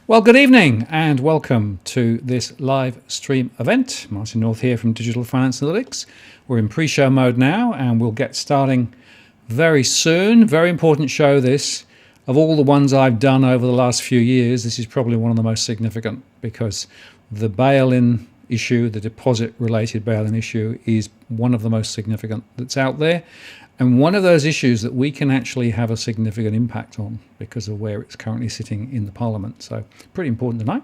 Well, good evening and welcome to this live stream event. Martin North here from Digital Finance Analytics. We're in pre-show mode now and we'll get starting very soon. Very important show this. Of all the ones I've done over the last few years, this is probably one of the most significant because the bail-in issue, the deposit-related bail-in issue, is one of the most significant that's out there. And one of those issues that we can actually have a significant impact on because of where it's currently sitting in the Parliament. So pretty important tonight.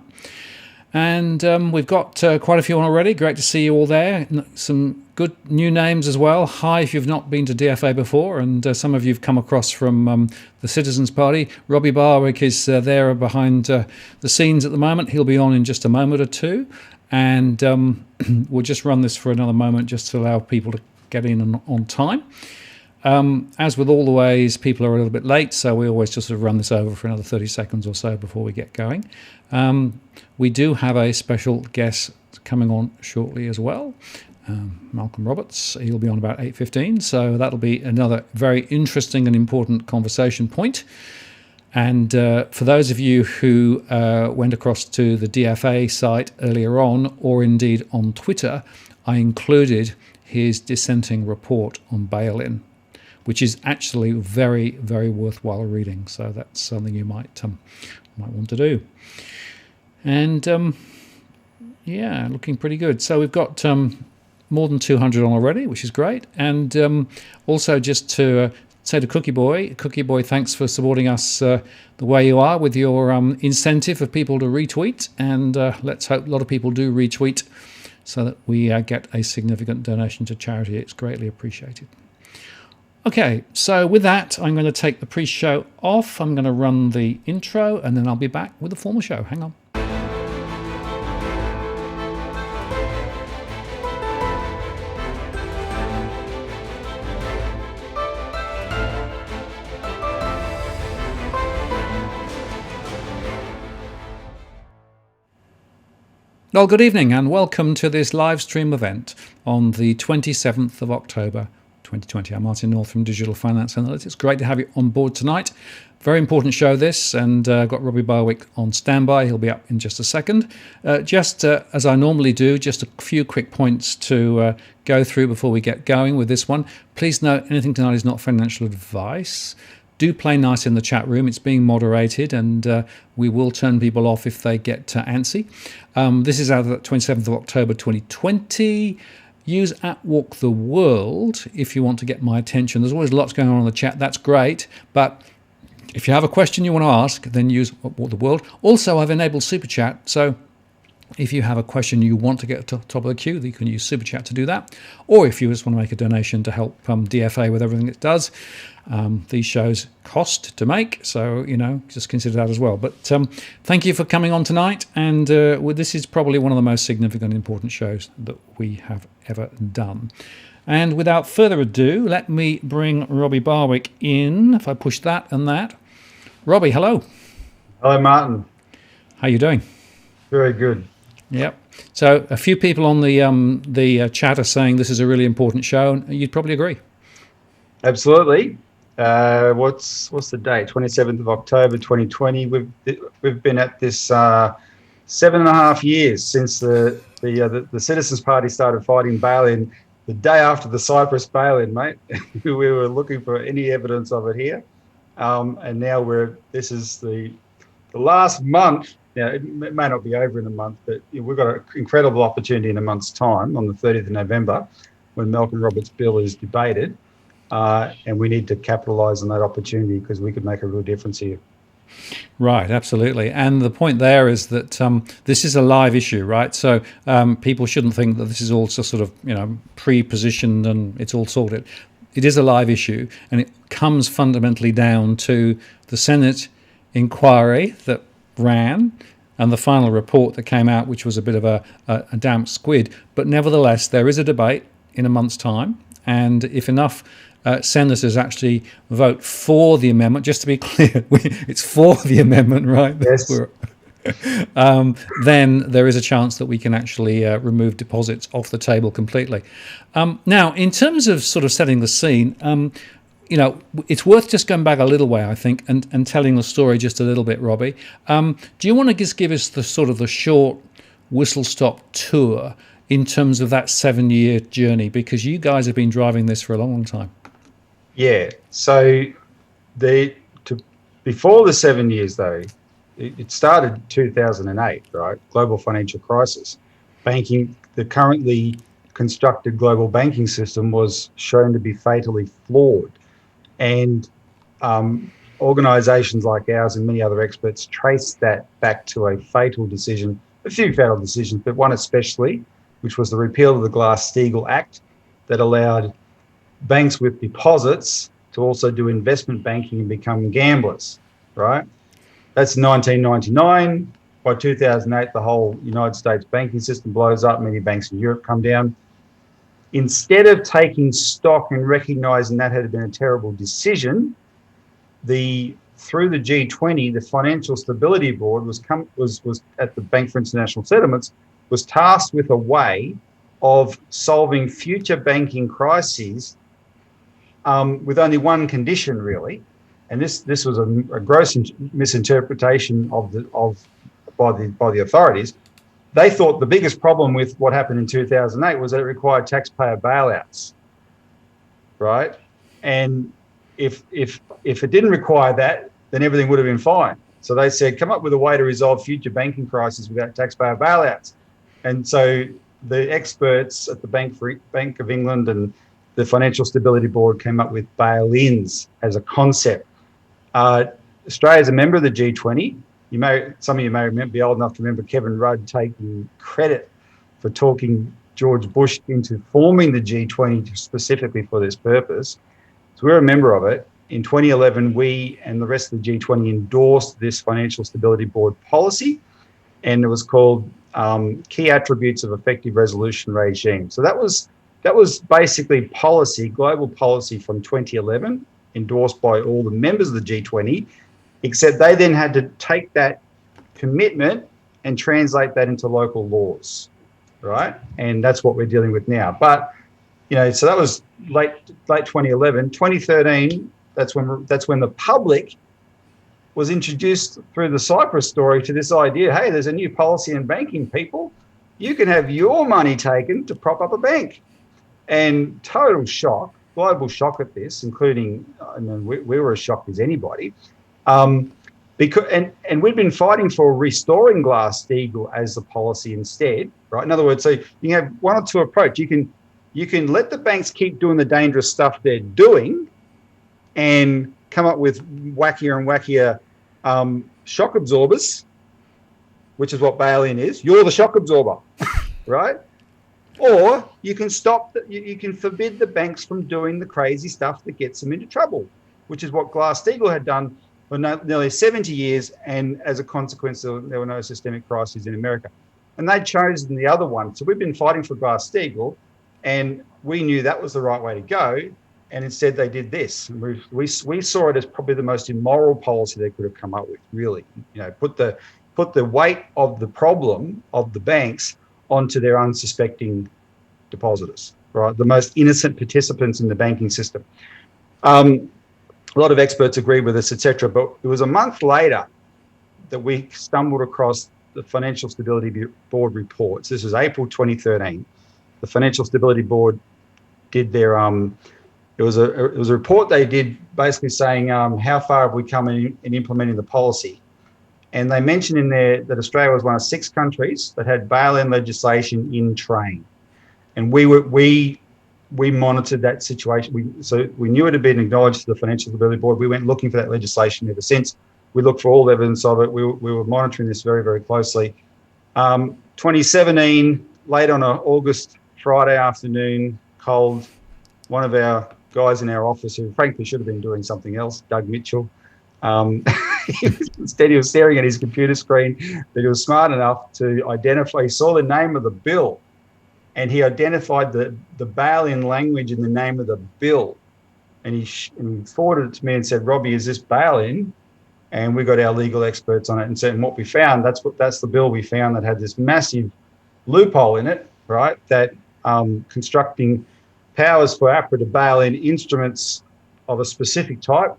And we've got quite a few on already. Great to see you all there. Some good new names as well. Hi if you've not been to DFA before, and some of you have come across from the Citizens Party. Robbie Barwick is there behind the scenes at the moment. He'll be on in just a moment or two. And we'll just run this for another moment just to allow people to get in on time. As with all the ways, people are a little bit late, so we always just sort of run this over for another 30 seconds or so before we get going. We do have a special guest coming on shortly as well, Malcolm Roberts. He'll be on about 8:15, so that'll be another very interesting and important conversation point. And for those of you who went across to the DFA site earlier on, or indeed on Twitter, I included his dissenting report on bail-in, which is actually very, very worthwhile reading. So that's something you might want to do. And yeah, looking pretty good. So we've got more than 200 on already, which is great. And also just to say to Cookie Boy, thanks for supporting us the way you are with your incentive for people to retweet. And let's hope a lot of people do retweet so that we get a significant donation to charity. It's greatly appreciated. Okay, so with that, I'm going to take the pre-show off. I'm going to run the intro, and then I'll be back with the formal show. Hang on. Well, good evening, and welcome to this live stream event on the 27th of October, 2020. I'm Martin North from Digital Finance Analytics. Great to have you on board tonight. Very important show this, and I've got Robbie Barwick on standby. He'll be up in just a second. Just as I normally do, just a few quick points to go through before we get going with this one. Please note, anything tonight is not financial advice. Do play nice in the chat room. It's being moderated, and we will turn people off if they get antsy. This is out of the 27th of October 2020. Use @WalkTheWorld if you want to get my attention. There's always lots going on in the chat. That's great. But if you have a question you want to ask, then use @WalkTheWorld. Also, I've enabled Super Chat. So if you have a question you want to get to the top of the queue, you can use Super Chat to do that. Or if you just want to make a donation to help DFA with everything it does, these shows cost to make. So, just consider that as well. But thank you for coming on tonight. And this is probably one of the most significant, important shows that we have ever done. And without further ado, let me bring Robbie Barwick in. If I push that and that. Robbie, hello. Hello, Martin. How you doing? Very good. Yep. So a few people on the chat are saying this is a really important show, and you'd probably agree. Absolutely. What's the date? 27th of October, 2020. We've been at this 7.5 years since the Citizens Party started fighting bail-in the day after the Cyprus bail-in, mate. We were looking for any evidence of it here, and now this is the last month. Now, it may not be over in a month, but we've got an incredible opportunity in a month's time on the 30th of November when Malcolm Roberts' bill is debated. And we need to capitalise on that opportunity because we could make a real difference here. Right, absolutely. And the point there is that this is a live issue, right? So people shouldn't think that this is all just sort of, pre-positioned and it's all sorted. It is a live issue, and it comes fundamentally down to the Senate inquiry that ran and the final report that came out, which was a bit of a damp squid. But nevertheless, there is a debate in a month's time, and if enough senators actually vote for the amendment, just to be clear, it's for the amendment, right? Yes. Then there is a chance that we can actually remove deposits off the table completely. Now, in terms of sort of setting the scene, it's worth just going back a little way, I think, and telling the story just a little bit, Robbie. Do you want to just give us the sort of the short whistle-stop tour in terms of that 7-year journey? Because you guys have been driving this for a long, long time. Yeah. So before the 7 years, though, it started 2008, right? Global financial crisis. Banking, the currently constructed global banking system was shown to be fatally flawed. And organisations like ours and many other experts traced that back to a fatal decision, a few fatal decisions, but one especially, which was the repeal of the Glass-Steagall Act that allowed banks with deposits to also do investment banking and become gamblers, right? That's 1999. By 2008, the whole United States banking system blows up. Many banks in Europe come down. Instead of taking stock and recognising that had been a terrible decision, through the G20, the Financial Stability Board was at the Bank for International Settlements, was tasked with a way of solving future banking crises with only one condition, really. And this was a gross misinterpretation by the authorities. They thought the biggest problem with what happened in 2008 was that it required taxpayer bailouts, right? And if it didn't require that, then everything would have been fine. So they said, come up with a way to resolve future banking crises without taxpayer bailouts. And so the experts at the Bank of England and the Financial Stability Board came up with bail-ins as a concept. Australia is a member of the G20. Some of you may be old enough to remember Kevin Rudd taking credit for talking George Bush into forming the G20 specifically for this purpose. So we're a member of it. In 2011, we and the rest of the G20 endorsed this Financial Stability Board policy, and it was called Key Attributes of Effective Resolution Regime. So that was basically policy, global policy from 2011, endorsed by all the members of the G20, except they then had to take that commitment and translate that into local laws, right? And that's what we're dealing with now. But, so that was late 2011. 2013, that's when the public was introduced through the Cyprus story to this idea, hey, there's a new policy in banking, people. You can have your money taken to prop up a bank. And total shock, global shock at this, including, we were as shocked as anybody. Because we've been fighting for restoring Glass-Steagall as the policy instead, right? In other words, so you can have one or two approach. You can let the banks keep doing the dangerous stuff they're doing and come up with wackier and wackier shock absorbers, which is what bail-in is. You're the shock absorber, right? Or you can you can forbid the banks from doing the crazy stuff that gets them into trouble, which is what Glass-Steagall had done for nearly 70 years, and as a consequence, there were no systemic crises in America. And they'd chosen the other one. So we've been fighting for Glass-Steagall, and we knew that was the right way to go, and instead they did this. We saw it as probably the most immoral policy they could have come up with, really. Put the put the weight of the problem of the banks onto their unsuspecting depositors, right? The most innocent participants in the banking system. A lot of experts agree with us, etc. But it was a month later that we stumbled across the Financial Stability Board reports. This was April 2013. The Financial Stability Board did their it was a report they did basically saying how far have we come in implementing the policy. And they mentioned in there that Australia was one of 6 countries that had bail-in legislation in train. And we monitored that situation. So we knew it had been acknowledged to the Financial Stability Board. We went looking for that legislation ever since. We looked for all evidence of it. We were monitoring this very, very closely. 2017, late on an August Friday afternoon, cold, one of our guys in our office who frankly should have been doing something else, Doug Mitchell, instead he was staring at his computer screen, but he was smart enough to identify, he saw the name of the bill and he identified the bail-in language in the name of the bill. And he forwarded it to me and said, Robbie, is this bail-in? And we got our legal experts on it and said, and what we found, that's the bill we found that had this massive loophole in it, right? That constructing powers for APRA to bail in instruments of a specific type,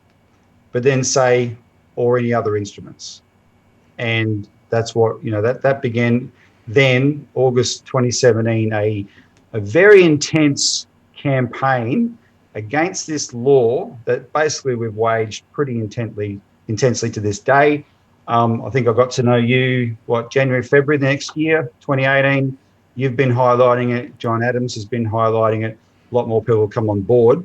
but then say, or any other instruments. And that's what, that began then, August 2017, a very intense campaign against this law that basically we've waged pretty intensely to this day. I think I got to know you, January, February next year, 2018. You've been highlighting it. John Adams has been highlighting it. A lot more people will come on board.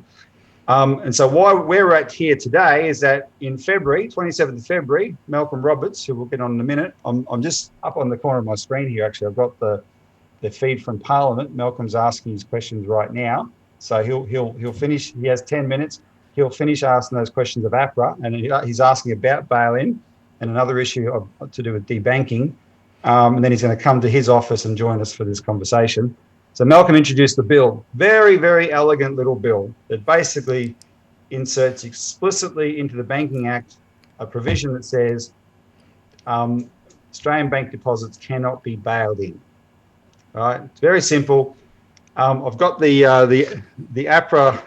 And so where we're at here today is that in February, 27th of February, Malcolm Roberts, who we'll get on in a minute, I'm just up on the corner of my screen here, actually. I've got the feed from Parliament. Malcolm's asking his questions right now. So he'll finish, he has 10 minutes. He'll finish asking those questions of APRA, and he's asking about bail-in and another issue to do with debanking. And then he's going to come to his office and join us for this conversation. So Malcolm introduced the bill, very, very elegant little bill that basically inserts explicitly into the Banking Act a provision that says Australian bank deposits cannot be bailed in. All right, it's very simple. I've got the APRA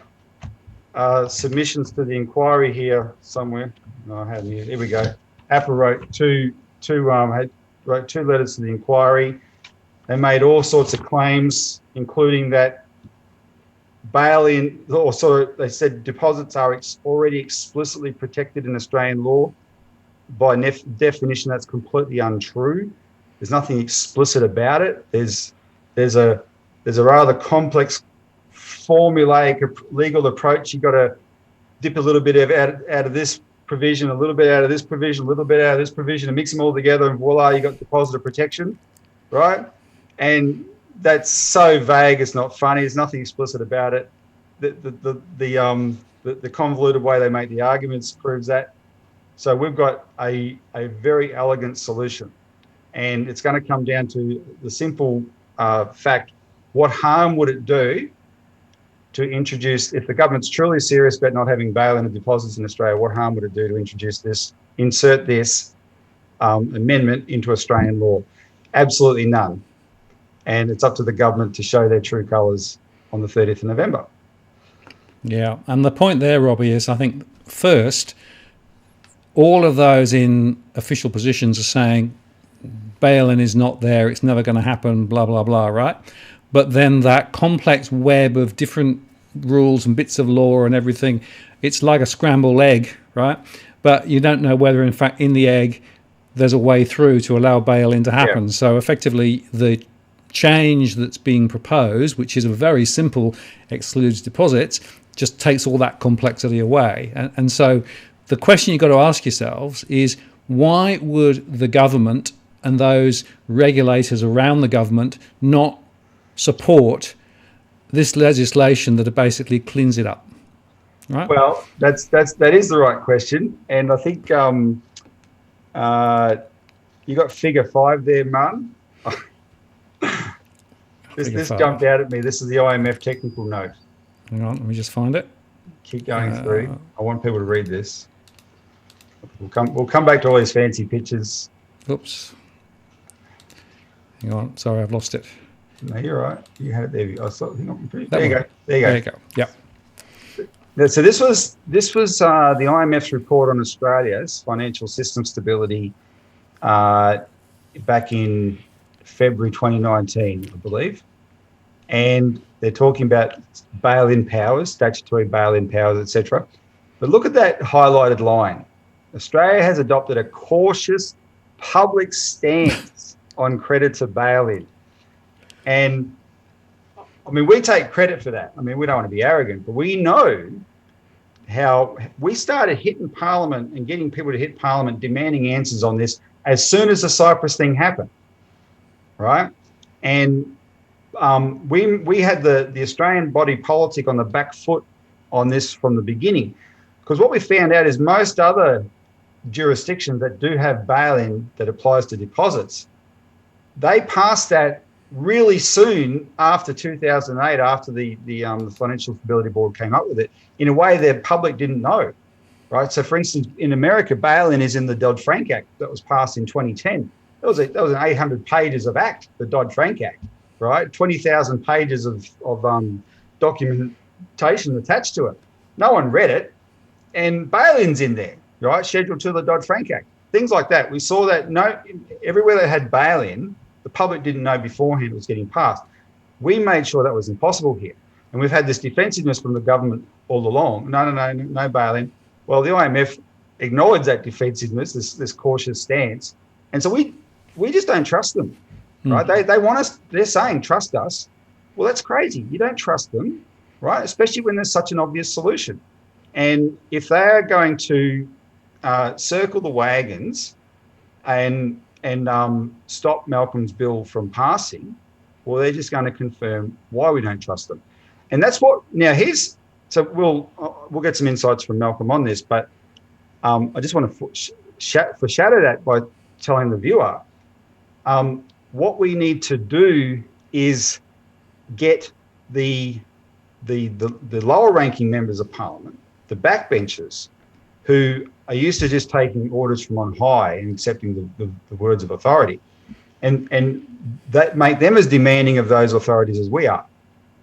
submissions to the inquiry here somewhere. No, I haven't here. Here we go. APRA wrote two letters to the inquiry. They made all sorts of claims, including that bail-in, they said deposits are already explicitly protected in Australian law. By definition, that's completely untrue. There's nothing explicit about it. There's a rather complex formulaic legal approach. You've got to dip a little bit out of this provision, a little bit out of this provision, a little bit out of this provision, and mix them all together, and voila, you got depositor protection, right? And that's so vague, it's not funny. There's nothing explicit about it. The convoluted way they make the arguments proves that. So we've got a very elegant solution, and it's going to come down to the simple fact: what harm would it do to introduce, if the government's truly serious about not having bail-in of deposits in Australia, what harm would it do to insert this amendment into Australian law? Absolutely none. And it's up to the government to show their true colours on the 30th of November. Yeah, and the point there, Robbie, is I think first, all of those in official positions are saying bail-in is not there, it's never going to happen, blah, blah, blah, right? But then that complex web of different rules and bits of law and everything, it's like a scrambled egg, right? But you don't know whether, in fact, in the egg, there's a way through to allow bail-in to happen. Yeah. So effectively, the change that's being proposed, which is a very simple excludes deposits, just takes all that complexity away. And so the question you've got to ask yourselves is, why would the government and those regulators around the government not support this legislation that basically cleans it up? Right? Well, that is the right question, and I think you got figure 5 there, Martin. This jumped out at me. This is the IMF technical note. Hang on, let me just find it. Keep going through. I want people to read this. We'll come back to all these fancy pictures. Oops. Hang on. Sorry, I've lost it. No, you're right. You had it there. I thought, hang on. There That you one. go. There you go. There you go. Yep. So this was the IMF's report on Australia's financial system stability back in February 2019, I believe. And they're talking about bail-in powers, statutory bail-in powers, etc. But look at that highlighted line. Australia has adopted a cautious public stance on creditor bail-in. And I mean, we take credit for that. I mean, we don't want to be arrogant, but we know how we started hitting Parliament and getting people to hit Parliament demanding answers on this as soon as the Cyprus thing happened, right? And we had the Australian body politic on the back foot on this from the beginning, because what we found out is most other jurisdictions that do have bail-in that applies to deposits, they passed that really soon after 2008, after the Financial Stability Board came up with it, in a way the public didn't know, right? So, for instance, in America, bail-in is in the Dodd-Frank Act that was passed in 2010. That was an 800 pages of act, the Dodd-Frank Act, right? 20,000 pages of documentation attached to it. No one read it, and bail-in's in there, right? Scheduled to the Dodd-Frank Act. Things like that. We saw that everywhere that had bail-in, the public didn't know beforehand it was getting passed. We made sure that was impossible here. And we've had this defensiveness from the government all along. No bail-in. Well, the IMF acknowledged that defensiveness, this cautious stance. And so we just don't trust them, right? They want us, they're saying, trust us. Well, that's crazy. You don't trust them, right? Especially when there's such an obvious solution. And if they're going to circle the wagons and stop Malcolm's bill from passing, well, they're just going to confirm why we don't trust them. And that's what, now so we'll get some insights from Malcolm on this, but I just want to foreshadow that by telling the viewer, what we need to do is get the lower ranking members of Parliament, the backbenchers, who are used to just taking orders from on high and accepting the words of authority, and that make them as demanding of those authorities as we are,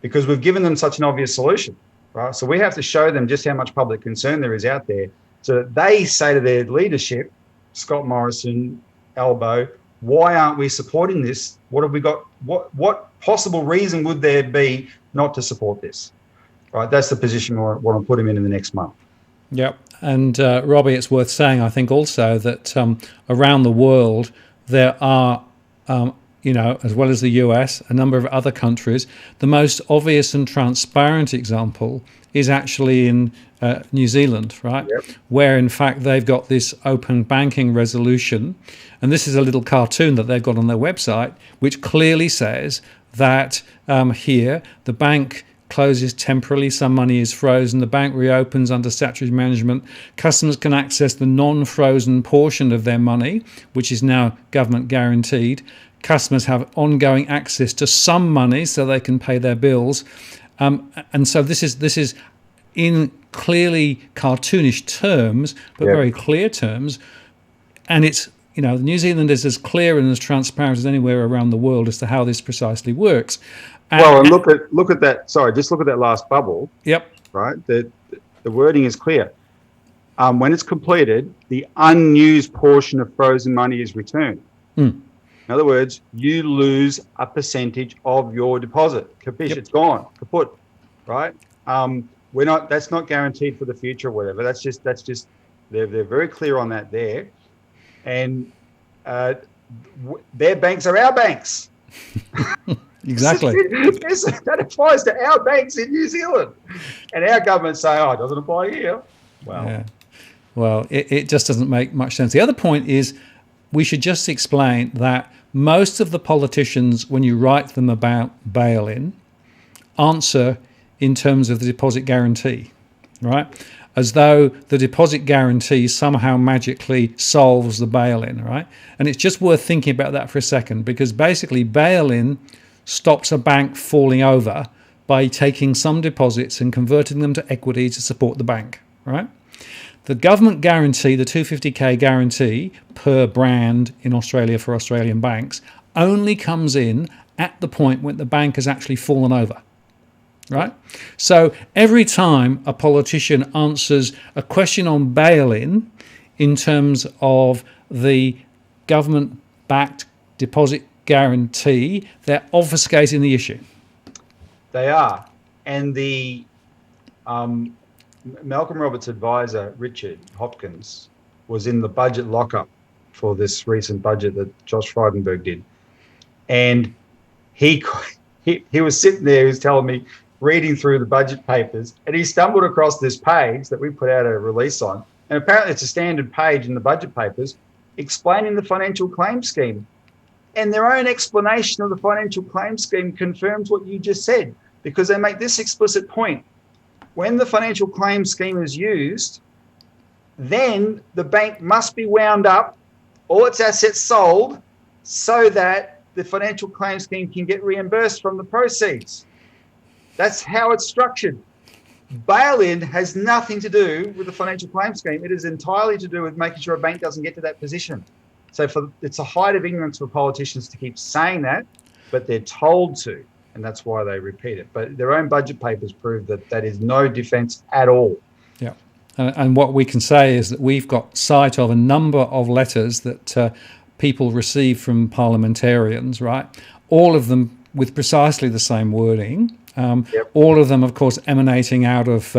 because we've given them such an obvious solution, right? So we have to show them just how much public concern there is out there, so that they say to their leadership, Scott Morrison, Albo, why aren't we supporting this? What have we got? What possible reason would there be not to support this? Right, that's the position we want to put him in the next month. Yep. And Robbie, it's worth saying, I think also that around the world there are, as well as the US, a number of other countries. The most obvious and transparent example is actually in New Zealand, right? Yep. Where in fact they've got this open banking resolution. And this is a little cartoon that they've got on their website, which clearly says that here the bank closes temporarily, some money is frozen, the bank reopens under statutory management, customers can access the non-frozen portion of their money, which is now government guaranteed, customers have ongoing access to some money so they can pay their bills, and so this is in clearly cartoonish terms, but very clear terms, and it's, New Zealand is as clear and as transparent as anywhere around the world as to how this precisely works. And look at that. Sorry, just look at that last bubble. Yep. Right. The wording is clear. When it's completed, the unused portion of frozen money is returned. In other words, you lose a percentage of your deposit. Capiche? Yep. It's gone. Kaput. Right. That's not guaranteed for the future or whatever. That's just. They're very clear on that there, and their banks are our banks. Exactly. That applies to our banks in New Zealand. And our government say, it doesn't apply here. Well, it just doesn't make much sense. The other point is we should just explain that most of the politicians, when you write them about bail-in, answer in terms of the deposit guarantee, right? As though the deposit guarantee somehow magically solves the bail-in, right? And it's just worth thinking about that for a second, because basically bail-in stops a bank falling over by taking some deposits and converting them to equity to support the bank, right? The government guarantee, the 250k guarantee per brand in Australia for Australian banks, only comes in at the point when the bank has actually fallen over. Right? So every time a politician answers a question on bail-in in terms of the government-backed deposit guarantee, they're obfuscating the issue. They are. And the Malcolm Roberts' advisor, Richard Hopkins, was in the budget lockup for this recent budget that Josh Frydenberg did. And he was sitting there, he was telling me, reading through the budget papers, and he stumbled across this page that we put out a release on. And apparently it's a standard page in the budget papers explaining the financial claim scheme. And their own explanation of the financial claim scheme confirms what you just said, because they make this explicit point. When the financial claim scheme is used, then the bank must be wound up, all its assets sold, so that the financial claim scheme can get reimbursed from the proceeds. That's how it's structured. Bail-in has nothing to do with the financial claim scheme. It is entirely to do with making sure a bank doesn't get to that position. So it's a height of ignorance for politicians to keep saying that, but they're told to, and that's why they repeat it. But their own budget papers prove that that is no defence at all. Yeah, and what we can say is that we've got sight of a number of letters that people receive from parliamentarians, right? All of them with precisely the same wording. All of them, of course, emanating out of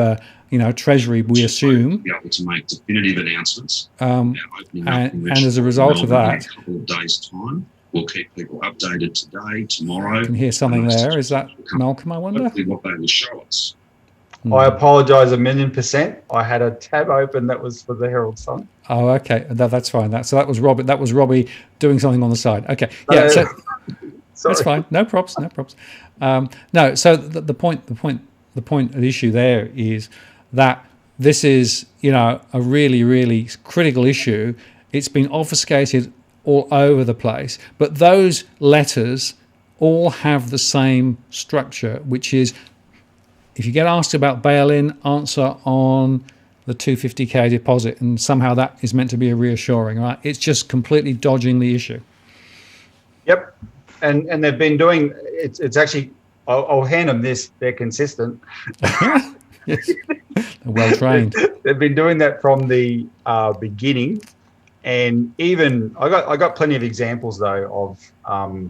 Treasury, we assume. Be able to make definitive announcements. And as a result of that, in a couple of days' time, we'll keep people updated today, tomorrow. I can hear something there. Is that Malcolm, I wonder? Hopefully what they will show us. I apologise 1,000,000%. I had a tab open that was for the Herald Sun. Oh, okay. That's fine. So that was Robbie. That was Robbie doing something on the side. Okay. Yeah. So that's fine. No props. No. So the point at issue there is that this is, a really, really critical issue. It's been obfuscated all over the place, but those letters all have the same structure, which is, if you get asked about bail-in, answer on the 250k deposit, and somehow that is meant to be a reassuring, right? It's just completely dodging the issue. Yep, and they've been doing. It's actually. I'll hand them this. They're consistent. Yes. They're well trained. They've been doing that from the beginning, and even I got plenty of examples though of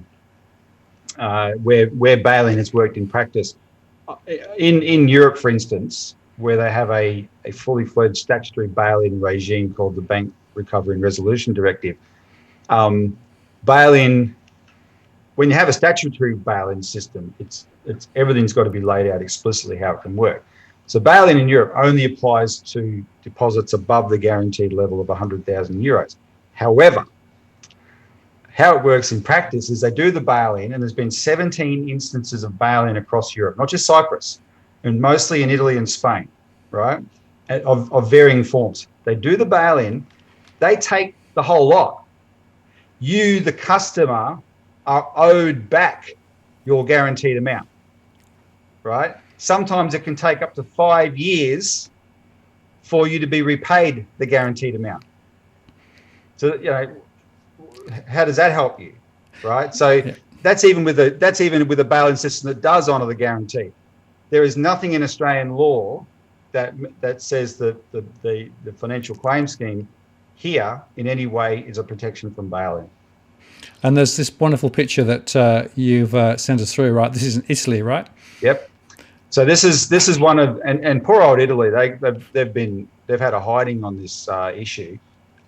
where bail-in has worked in practice. In Europe, for instance, where they have a fully fledged statutory bail-in regime called the Bank Recovery and Resolution Directive. Bail-in, when you have a statutory bail-in system, it's everything's got to be laid out explicitly how it can work. So bail-in in Europe only applies to deposits above the guaranteed level of 100,000 euros. However, how it works in practice is they do the bail-in, and there's been 17 instances of bail-in across Europe, not just Cyprus, and mostly in Italy and Spain, right, of varying forms. They do the bail-in, they take the whole lot. You, the customer, are owed back your guaranteed amount, right? Sometimes it can take up to 5 years for you to be repaid the guaranteed amount. So, how does that help you, right? So yeah. that's even with a bail-in system that does honour the guarantee. There is nothing in Australian law that says that the financial claim scheme here in any way is a protection from bail-in. And there's this wonderful picture that you've sent us through, right? This is in Italy, right? Yep. So this is one of and poor old Italy. They've had a hiding on this issue.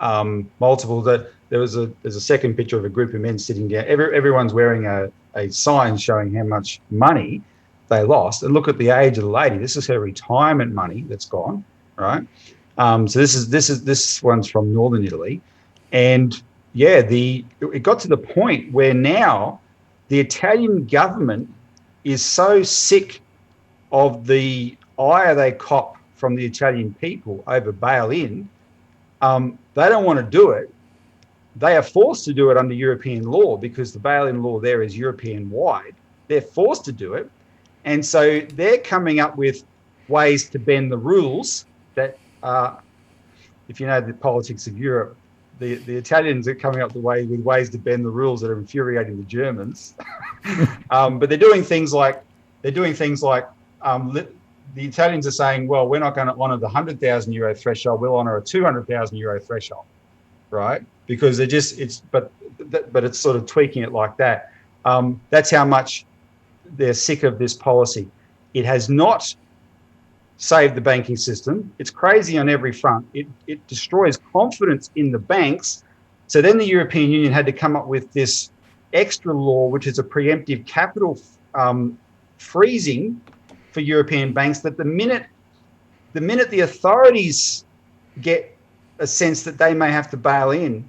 Multiple. There's a second picture of a group of men sitting down. Everyone's wearing a sign showing how much money they lost. And look at the age of the lady. This is her retirement money that's gone, right? So this one's from northern Italy, and yeah, it got to the point where now the Italian government is so sick of the ire they cop from the Italian people over bail-in, they don't want to do it. They are forced to do it under European law because the bail-in law there is European-wide. They're forced to do it. And so they're coming up with ways to bend the rules that if you know the politics of Europe, the Italians are coming up with ways to bend the rules that are infuriating the Germans. But they're doing things like the Italians are saying, well, we're not going to honour the €100,000 threshold. We'll honour a €200,000 threshold, right? Because but it's sort of tweaking it like that. That's how much they're sick of this policy. It has not saved the banking system. It's crazy on every front. It destroys confidence in the banks. So then the European Union had to come up with this extra law, which is a preemptive capital freezing for European banks, that the minute the authorities get a sense that they may have to bail in,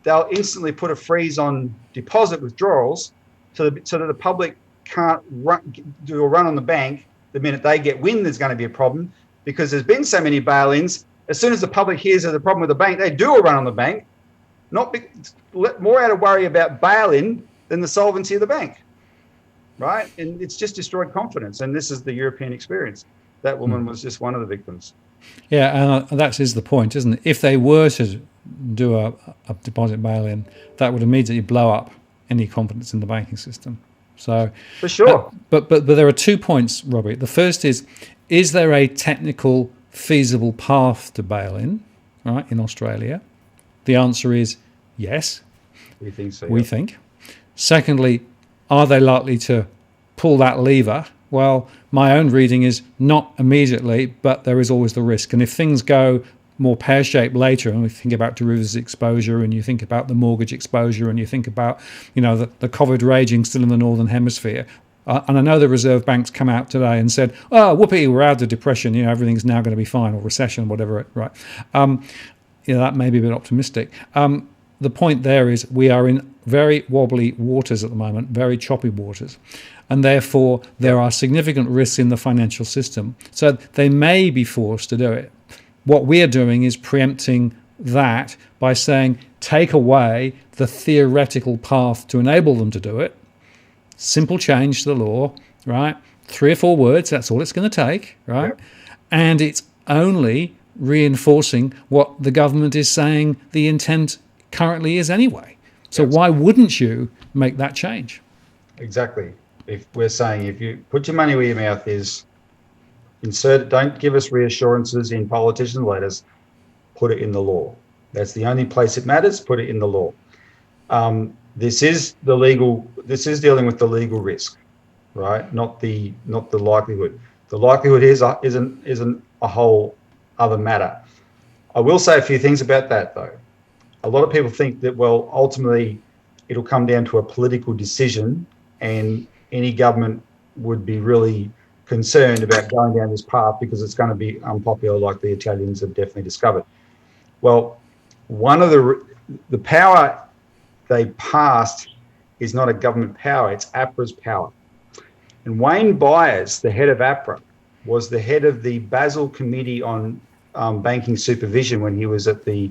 they'll instantly put a freeze on deposit withdrawals so that the public can't do a run on the bank the minute they get wind there's going to be a problem, because there's been so many bail-ins. As soon as the public hears there's a problem with the bank, they do a run on the bank, more out of worry about bail-in than the solvency of the bank, right? And it's just destroyed confidence. And this is the European experience. That woman was just one of the victims. Yeah, and that is the point, isn't it? If they were to do a deposit bail-in, that would immediately blow up any confidence in the banking system. So for sure. But there are 2 points, Robbie. The first is there a technical feasible path to bail-in, right, in Australia? The answer is yes. We think so. We think. Secondly, are they likely to pull that lever? Well, my own reading is not immediately, but there is always the risk. And if things go more pear-shaped later, and we think about derivatives exposure, and you think about the mortgage exposure, and you think about, the COVID raging still in the Northern Hemisphere. And I know the Reserve Bank's come out today and said, oh, whoopee, we're out of depression, everything's now going to be fine, or recession, whatever, right? That may be a bit optimistic. The point there is we are in very wobbly waters at the moment, very choppy waters. And therefore, there are significant risks in the financial system. So they may be forced to do it. What we're doing is preempting that by saying, take away the theoretical path to enable them to do it. Simple change to the law, right? 3 or 4 words, that's all it's going to take, right? Yep. And it's only reinforcing what the government is saying the intent currently is anyway. So why wouldn't you make that change? Exactly. If we're saying, if you put your money where your mouth is, don't give us reassurances in politician letters, put it in the law. That's the only place it matters, put it in the law. This is dealing with the legal risk, right? Not the likelihood. The likelihood isn't a whole other matter. I will say a few things about that though. A lot of people think that, well, ultimately it'll come down to a political decision, and any government would be really concerned about going down this path because it's going to be unpopular, like the Italians have definitely discovered. Well, one of the power they passed is not a government power, it's APRA's power. And Wayne Byers, the head of APRA, was the head of the Basel Committee on Banking Supervision when he was at the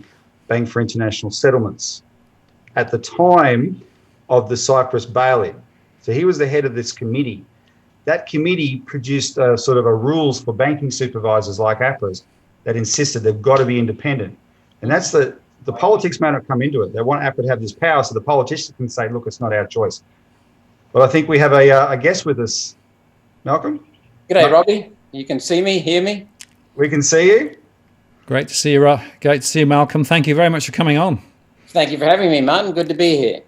Bank for International Settlements at the time of the Cyprus bail-in. So he was the head of this committee. That committee produced a sort of a rules for banking supervisors like APRA's that insisted they've got to be independent. And that's the politics may not come into it. They want APRA to have this power so the politicians can say, look, it's not our choice. But I think we have a guest with us. Malcolm? G'day, Robbie. You can see me, hear me? We can see you. Great to see you, great to see you, Malcolm. Thank you very much for coming on. Thank you for having me, Martin. Good to be here.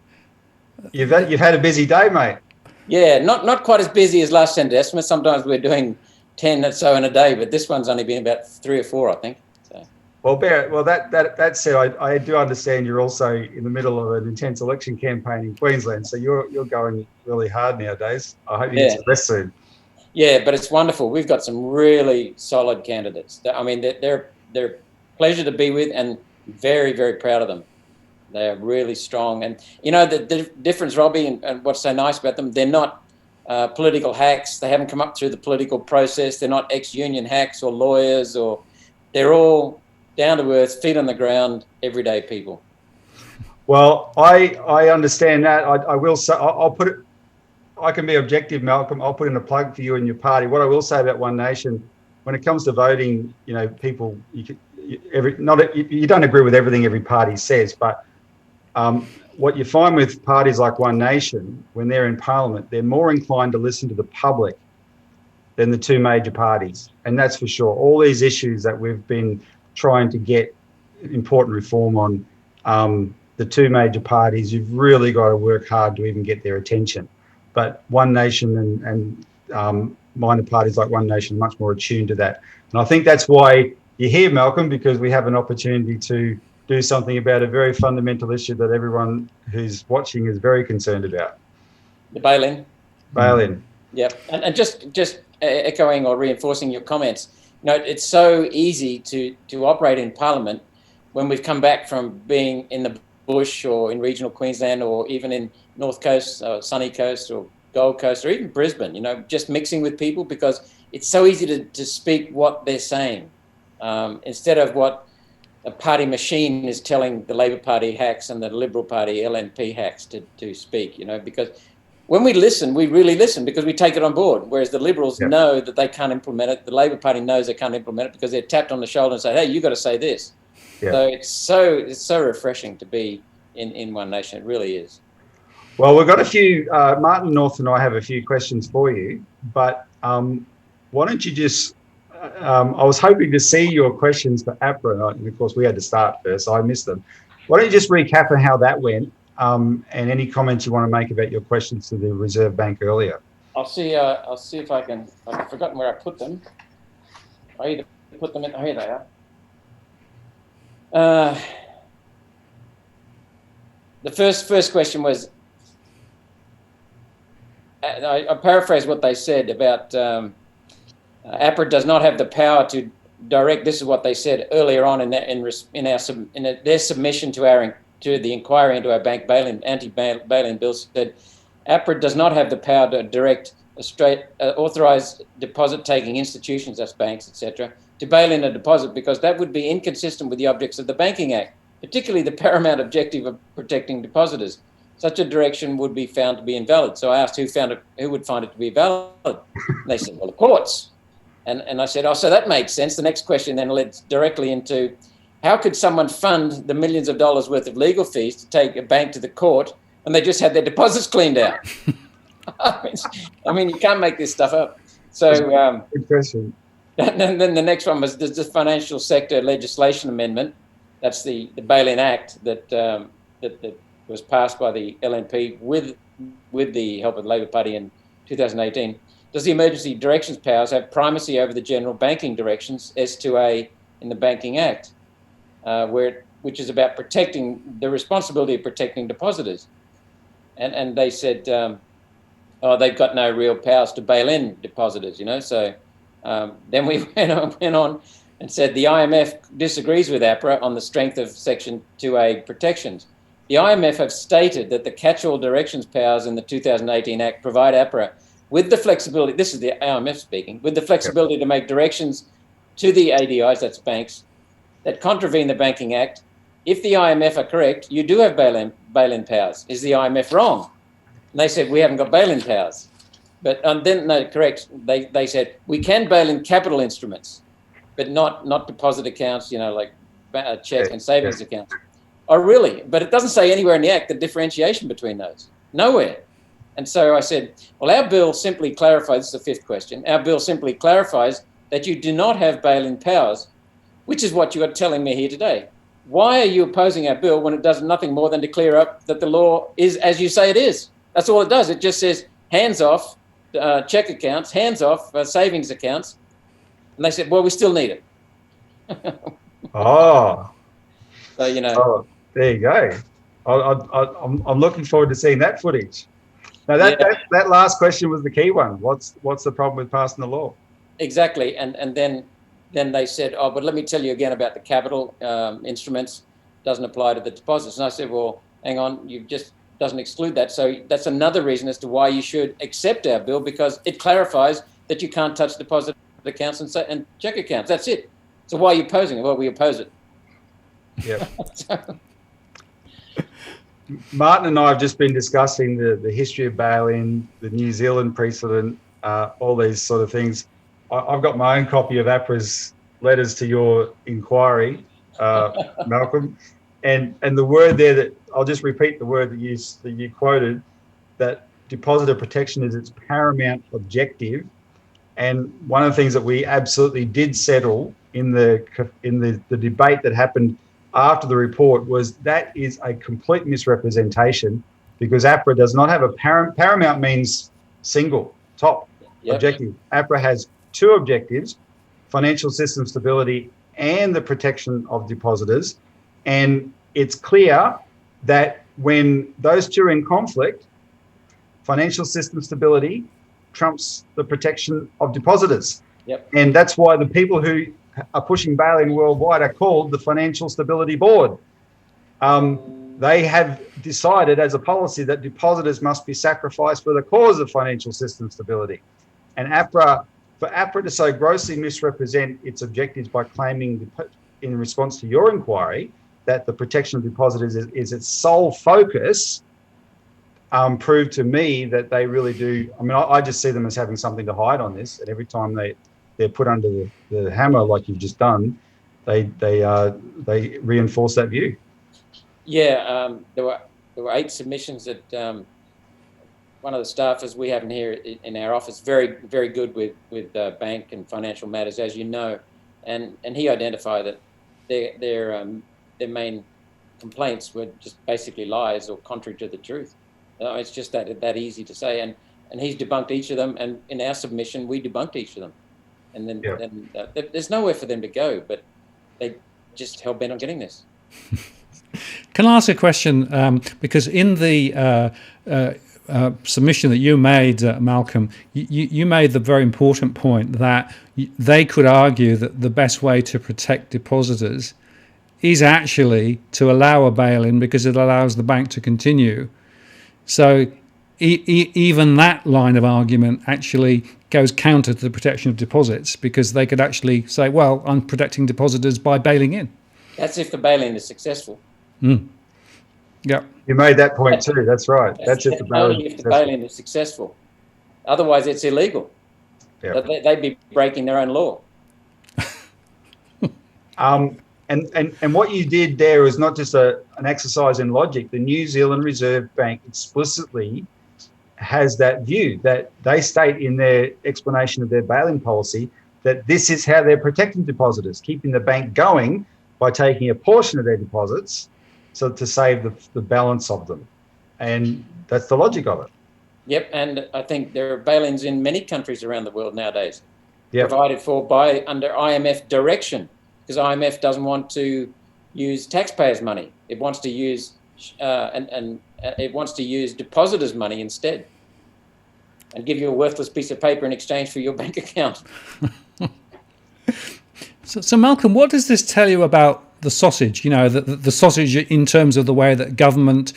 You've had a busy day, mate. Yeah, not quite as busy as last Centre Estimate. Sometimes we're doing 10 or so in a day, but this one's only been about 3 or 4, I think. So. Well, Barrett, that said, I do understand you're also in the middle of an intense election campaign in Queensland, so you're going really hard nowadays. I hope you get some rest soon. Yeah, but it's wonderful. We've got some really solid candidates. I mean, they're a pleasure to be with, and very, very proud of them. They're really strong. And, the difference, Robbie, and what's so nice about them, they're not political hacks. They haven't come up through the political process. They're not ex-union hacks or lawyers, or they're all down to earth, feet on the ground, everyday people. Well, I understand that. I will say, I'll put it, I can be objective, Malcolm. I'll put in a plug for you and your party. What I will say about One Nation, when it comes to voting, people, you don't agree with everything every party says, but what you find with parties like One Nation, when they're in Parliament, they're more inclined to listen to the public than the two major parties. And that's for sure. All these issues that we've been trying to get important reform on, the two major parties, you've really got to work hard to even get their attention. But One Nation and minor parties like One Nation are much more attuned to that. And I think that's why you're here, Malcolm, because we have an opportunity to do something about a very fundamental issue that everyone who's watching is very concerned about. The bail-in. Bail-in. Yep. And just echoing or reinforcing your comments, it's so easy to operate in Parliament when we've come back from being in the bush or in regional Queensland or even in North Coast or Sunny Coast or Gold Coast or even Brisbane, just mixing with people, because it's so easy to speak what they're saying instead of what a party machine is telling the Labor Party hacks and the Liberal Party LNP hacks to speak, because when we listen, we really listen because we take it on board, whereas the Liberals know that they can't implement it. The Labor Party knows they can't implement it because they're tapped on the shoulder and say, hey, you got to say this. Yeah. So it's so refreshing to be in One Nation. It really is. Well, we've got a few, Martin North and I have a few questions for you, but why don't you just, I was hoping to see your questions for APRA, and of course we had to start first, so I missed them. Why don't you just recap on how that went, and any comments you want to make about your questions to the Reserve Bank earlier? I'll see if I can, I've forgotten where I put them. I either put them in, here they are. The first question was, I paraphrase what they said about APRA does not have the power to direct. This is what they said earlier on in their submission to the inquiry into our bank anti-bail-in bill. Said APRA does not have the power to direct authorised deposit-taking institutions, that's banks, etc., to bail in a deposit, because that would be inconsistent with the objects of the Banking Act, particularly the paramount objective of protecting depositors. Such a direction would be found to be invalid. So I asked who would find it to be valid. And they said, well, the courts. And I said, oh, so that makes sense. The next question then led directly into, how could someone fund the millions of dollars worth of legal fees to take a bank to the court when they just had their deposits cleaned out? I mean, you can't make this stuff up. So, good question. And then the next one was the financial sector legislation amendment. That's the Bail-in Act that was passed by the LNP with the help of the Labor Party in 2018. Does the emergency directions powers have primacy over the general banking directions, S2A, in the Banking Act, which is about protecting the responsibility of protecting depositors? And they said, they've got no real powers to bail in depositors, So then we went on and said the IMF disagrees with APRA on the strength of Section 2A protections. The IMF have stated that the catch-all directions powers in the 2018 Act provide APRA with the flexibility, this is the IMF speaking, with the flexibility to make directions to the ADIs, that's banks, that contravene the Banking Act. If the IMF are correct, you do have bail-in powers. Is the IMF wrong? And they said, we haven't got bail-in powers. But then, no, correct, they said, we can bail in capital instruments, but not deposit accounts, like check and savings accounts. Oh, really? But it doesn't say anywhere in the Act the differentiation between those. Nowhere. And so I said, well, our bill simply clarifies, this is the fifth question, our bill simply clarifies that you do not have bail-in powers, which is what you are telling me here today. Why are you opposing our bill when it does nothing more than to clear up that the law is as you say it is? That's all it does. It just says hands off check accounts, hands off savings accounts. And they said, well, we still need it. Oh. So, Oh, there you go. I'm looking forward to seeing that footage. Now, that last question was the key one. What's the problem with passing the law? Exactly. And then they said, oh, but let me tell you again about the capital instruments. Doesn't apply to the deposits. And I said, well, hang on, you just doesn't exclude that. So that's another reason as to why you should accept our bill, because it clarifies that you can't touch deposit accounts and check accounts. That's it. So why are you opposing it? Well, we oppose it. Yeah. Martin and I have just been discussing the history of bail-in, the New Zealand precedent, all these sort of things. I've got my own copy of APRA's letters to your inquiry, Malcolm, and the word there that I'll just repeat the word that you quoted, that depositor protection is its paramount objective. And one of the things that we absolutely did settle in the debate that happened after the report was that is a complete misrepresentation, because APRA does not have a paramount means single, top objective. APRA has two objectives: financial system stability and the protection of depositors. And it's clear that when those two are in conflict, financial system stability trumps the protection of depositors. And that's why the people who are pushing bail-in worldwide are called the Financial Stability Board. They have decided as a policy that depositors must be sacrificed for the cause of financial system stability. And for APRA to so grossly misrepresent its objectives by claiming, in response to your inquiry, that the protection of depositors is its sole focus, proved to me that they really do. I mean, I just see them as having something to hide on this, and every time they're put under the hammer, like you've just done, they reinforce that view. Yeah, there were 8 submissions that one of the staffers we have in here in our office, very, very good with bank and financial matters, as you know, and he identified that their main complaints were just basically lies or contrary to the truth. It's just that easy to say, and he's debunked each of them, and in our submission we debunked each of them, and then there's nowhere for them to go, but they just hell bent on getting this. Can I ask a question? Because in the submission that you made, Malcolm, you made the very important point that they could argue that the best way to protect depositors is actually to allow a bail-in, because it allows the bank to continue. So even that line of argument actually goes counter to the protection of deposits, because they could actually say, well, I'm protecting depositors by bailing in. That's if the bail-in is successful. Yeah, you made that point too. That's right. That's if the bail-in is successful. Otherwise, it's illegal. Yeah. They'd be breaking their own law. And what you did there is not just an exercise in logic. The New Zealand Reserve Bank explicitly has that view, that they state in their explanation of their bail-in policy that this is how they're protecting depositors, keeping the bank going by taking a portion of their deposits, so to save the balance of them. And that's the logic of it. Yep, and I think there are bail-ins in many countries around the world nowadays, provided for under IMF direction, because IMF doesn't want to use taxpayers' money. It wants to use it wants to use depositors' money instead, and give you a worthless piece of paper in exchange for your bank account. So Malcolm, what does this tell you about the sausage? You know, the sausage in terms of the way that government,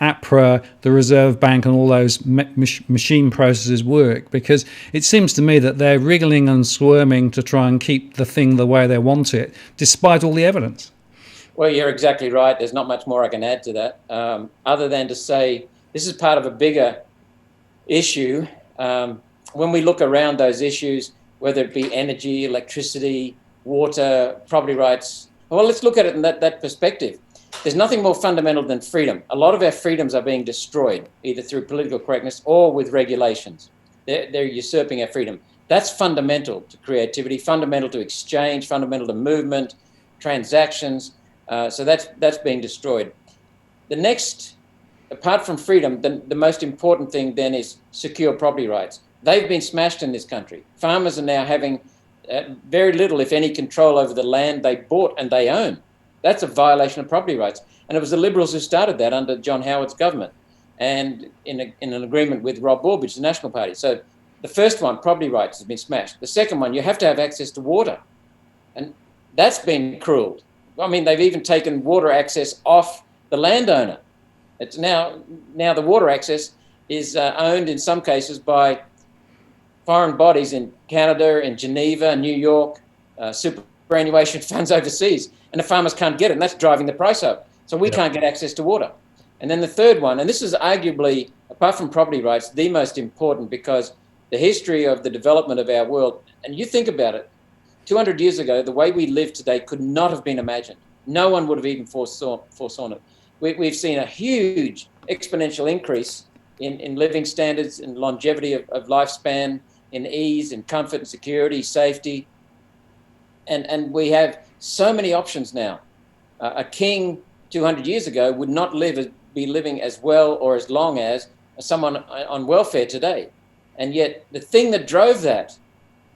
APRA, the Reserve Bank, and all those machine processes work, because it seems to me that they're wriggling and squirming to try and keep the thing the way they want it, despite all the evidence. Well, you're exactly right. There's not much more I can add to that, other than to say this is part of a bigger issue. When we look around those issues, whether it be energy, electricity, water, property rights, well, let's look at it in that perspective. There's nothing more fundamental than freedom. A lot of our freedoms are being destroyed, either through political correctness or with regulations. They're usurping our freedom. That's fundamental to creativity, fundamental to exchange, fundamental to movement, transactions. So that's being destroyed. The next, apart from freedom, the most important thing then is secure property rights. They've been smashed in this country. Farmers are now having very little, if any, control over the land they bought and they own. That's a violation of property rights. And it was the Liberals who started that under John Howard's government, and in an agreement with Rob Borbidge, the National Party. So the first one, property rights, has been smashed. The second one, you have to have access to water. And that's been cruel. I mean, they've even taken water access off the landowner. It's now the water access is owned in some cases by foreign bodies in Canada, in Geneva, New York, superannuation funds overseas, and the farmers can't get it, and that's driving the price up. So we can't get access to water. And then the third one, and this is arguably, apart from property rights, the most important, because the history of the development of our world, and you think about it, 200 years ago, the way we live today could not have been imagined. No one would have even foresawn it. We've seen a huge exponential increase in living standards, in longevity of lifespan, in ease, in comfort and security, safety. And we have so many options now. A king 200 years ago would not be living as well or as long as someone on welfare today. And yet the thing that drove that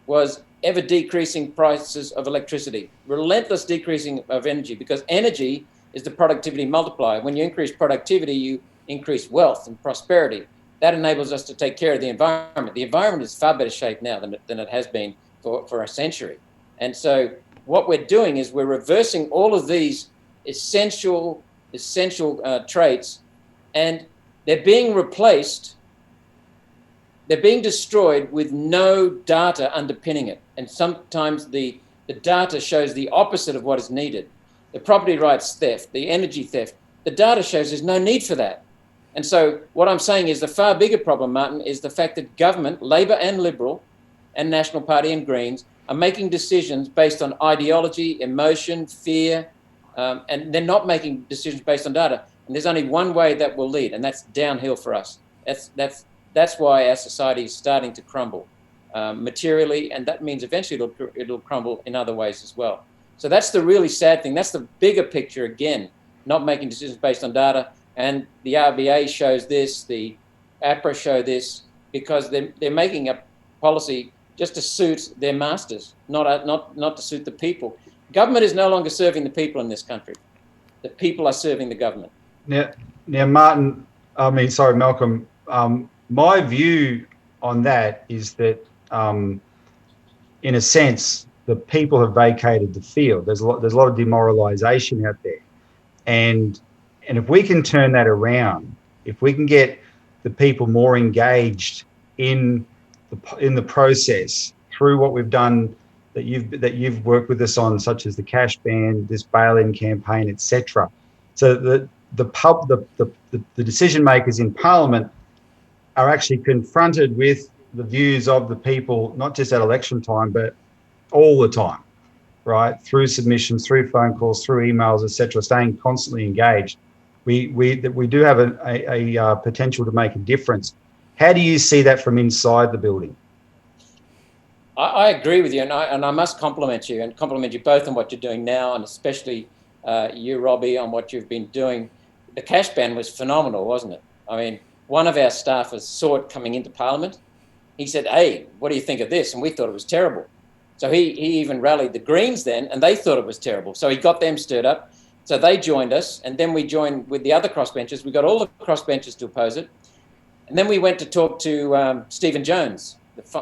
was ever decreasing prices of electricity, relentless decreasing of energy, because energy is the productivity multiplier. When you increase productivity, you increase wealth and prosperity. That enables us to take care of the environment. The environment is far better shape now than it has been for a century. And so what we're doing is we're reversing all of these essential traits, and they're being replaced. They're being destroyed with no data underpinning it. And sometimes the data shows the opposite of what is needed. The property rights theft, the energy theft, the data shows there's no need for that. And so what I'm saying is the far bigger problem, Martin, is the fact that government, Labor and Liberal and National Party and Greens, are making decisions based on ideology, emotion, fear, and they're not making decisions based on data. And there's only one way that will lead, and that's downhill for us. That's why our society is starting to crumble materially, and that means eventually it'll crumble in other ways as well. So that's the really sad thing. That's the bigger picture again, not making decisions based on data. And the RBA shows this, the APRA show this, because they're making a policy just to suit their masters, not to suit the people. Government is no longer serving the people in this country. The people are serving the government. Now, Malcolm, my view on that is that, in a sense, the people have vacated the field. There's a lot of demoralisation out there, and if we can turn that around, if we can get the people more engaged in the process through what we've done that you've worked with us on, such as the cash ban, this bail-in campaign, etc. So the decision makers in Parliament are actually confronted with the views of the people, not just at election time, but all the time, right? Through submissions, through phone calls, through emails, etc. Staying constantly engaged. We do have a potential to make a difference. How do you see that from inside the building? I agree with you, and I must compliment you both on what you're doing now, and especially you, Robbie, on what you've been doing. The cash ban was phenomenal, wasn't it? I mean, one of our staffers saw it coming into Parliament. He said, "Hey, what do you think of this?" And we thought it was terrible. So he even rallied the Greens then, and they thought it was terrible. So he got them stirred up. So they joined us, and then we joined with the other crossbenchers. We got all the crossbenchers to oppose it. And then we went to talk to Stephen Jones.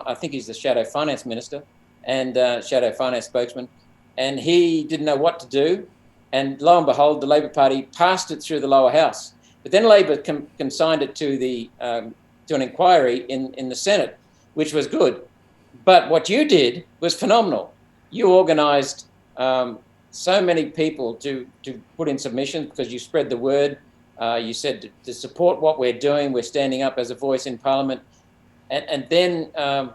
I think he's the shadow finance minister and shadow finance spokesman. And he didn't know what to do. And lo and behold, the Labor Party passed it through the lower house. But then Labor consigned it to an inquiry in the Senate, which was good. But what you did was phenomenal. You organised so many people to put in submissions because you spread the word. You said to support what we're doing, we're standing up as a voice in Parliament. And then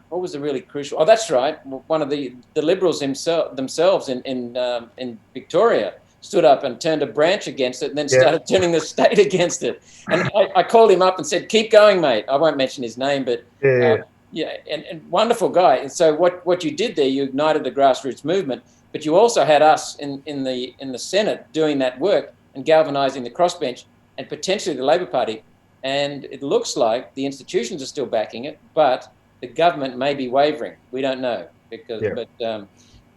what was the really crucial? Oh, that's right. One of the Liberals themselves in Victoria stood up and turned a branch against it, and then started turning the state against it. And I called him up and said, "Keep going, mate." I won't mention his name, but and wonderful guy. And so what you did there, you ignited a grassroots movement, but you also had us in the Senate doing that work and galvanising the crossbench and potentially the Labor Party. And it looks like the institutions are still backing it, but the government may be wavering. We don't know but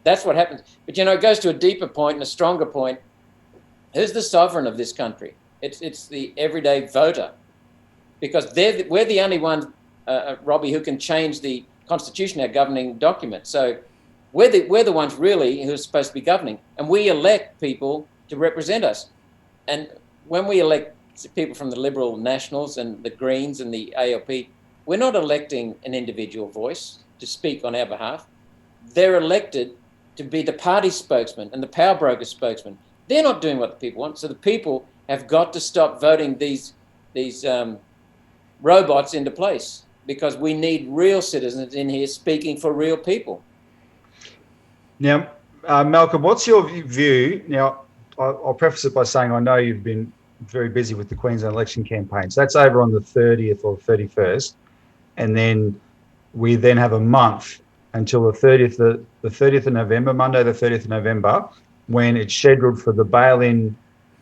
that's what happens. But it goes to a deeper point and a stronger point. Who's the sovereign of this country? It's the everyday voter, because we're the only ones, Robbie, who can change the Constitution, our governing document. So we're the ones really who are supposed to be governing, and we elect people to represent us. And when we elect people from the Liberal Nationals and the Greens and the ALP, we're not electing an individual voice to speak on our behalf. They're elected to be the party spokesman and the power broker spokesman. They're not doing what the people want. So the people have got to stop voting these robots into place, because we need real citizens in here speaking for real people. Now, Malcolm, what's your view? Now, I'll preface it by saying I know you've been very busy with the Queensland election campaign. So that's over on the 30th or 31st. And then we then have a month until the 30th of November, Monday, the 30th of November, when it's scheduled for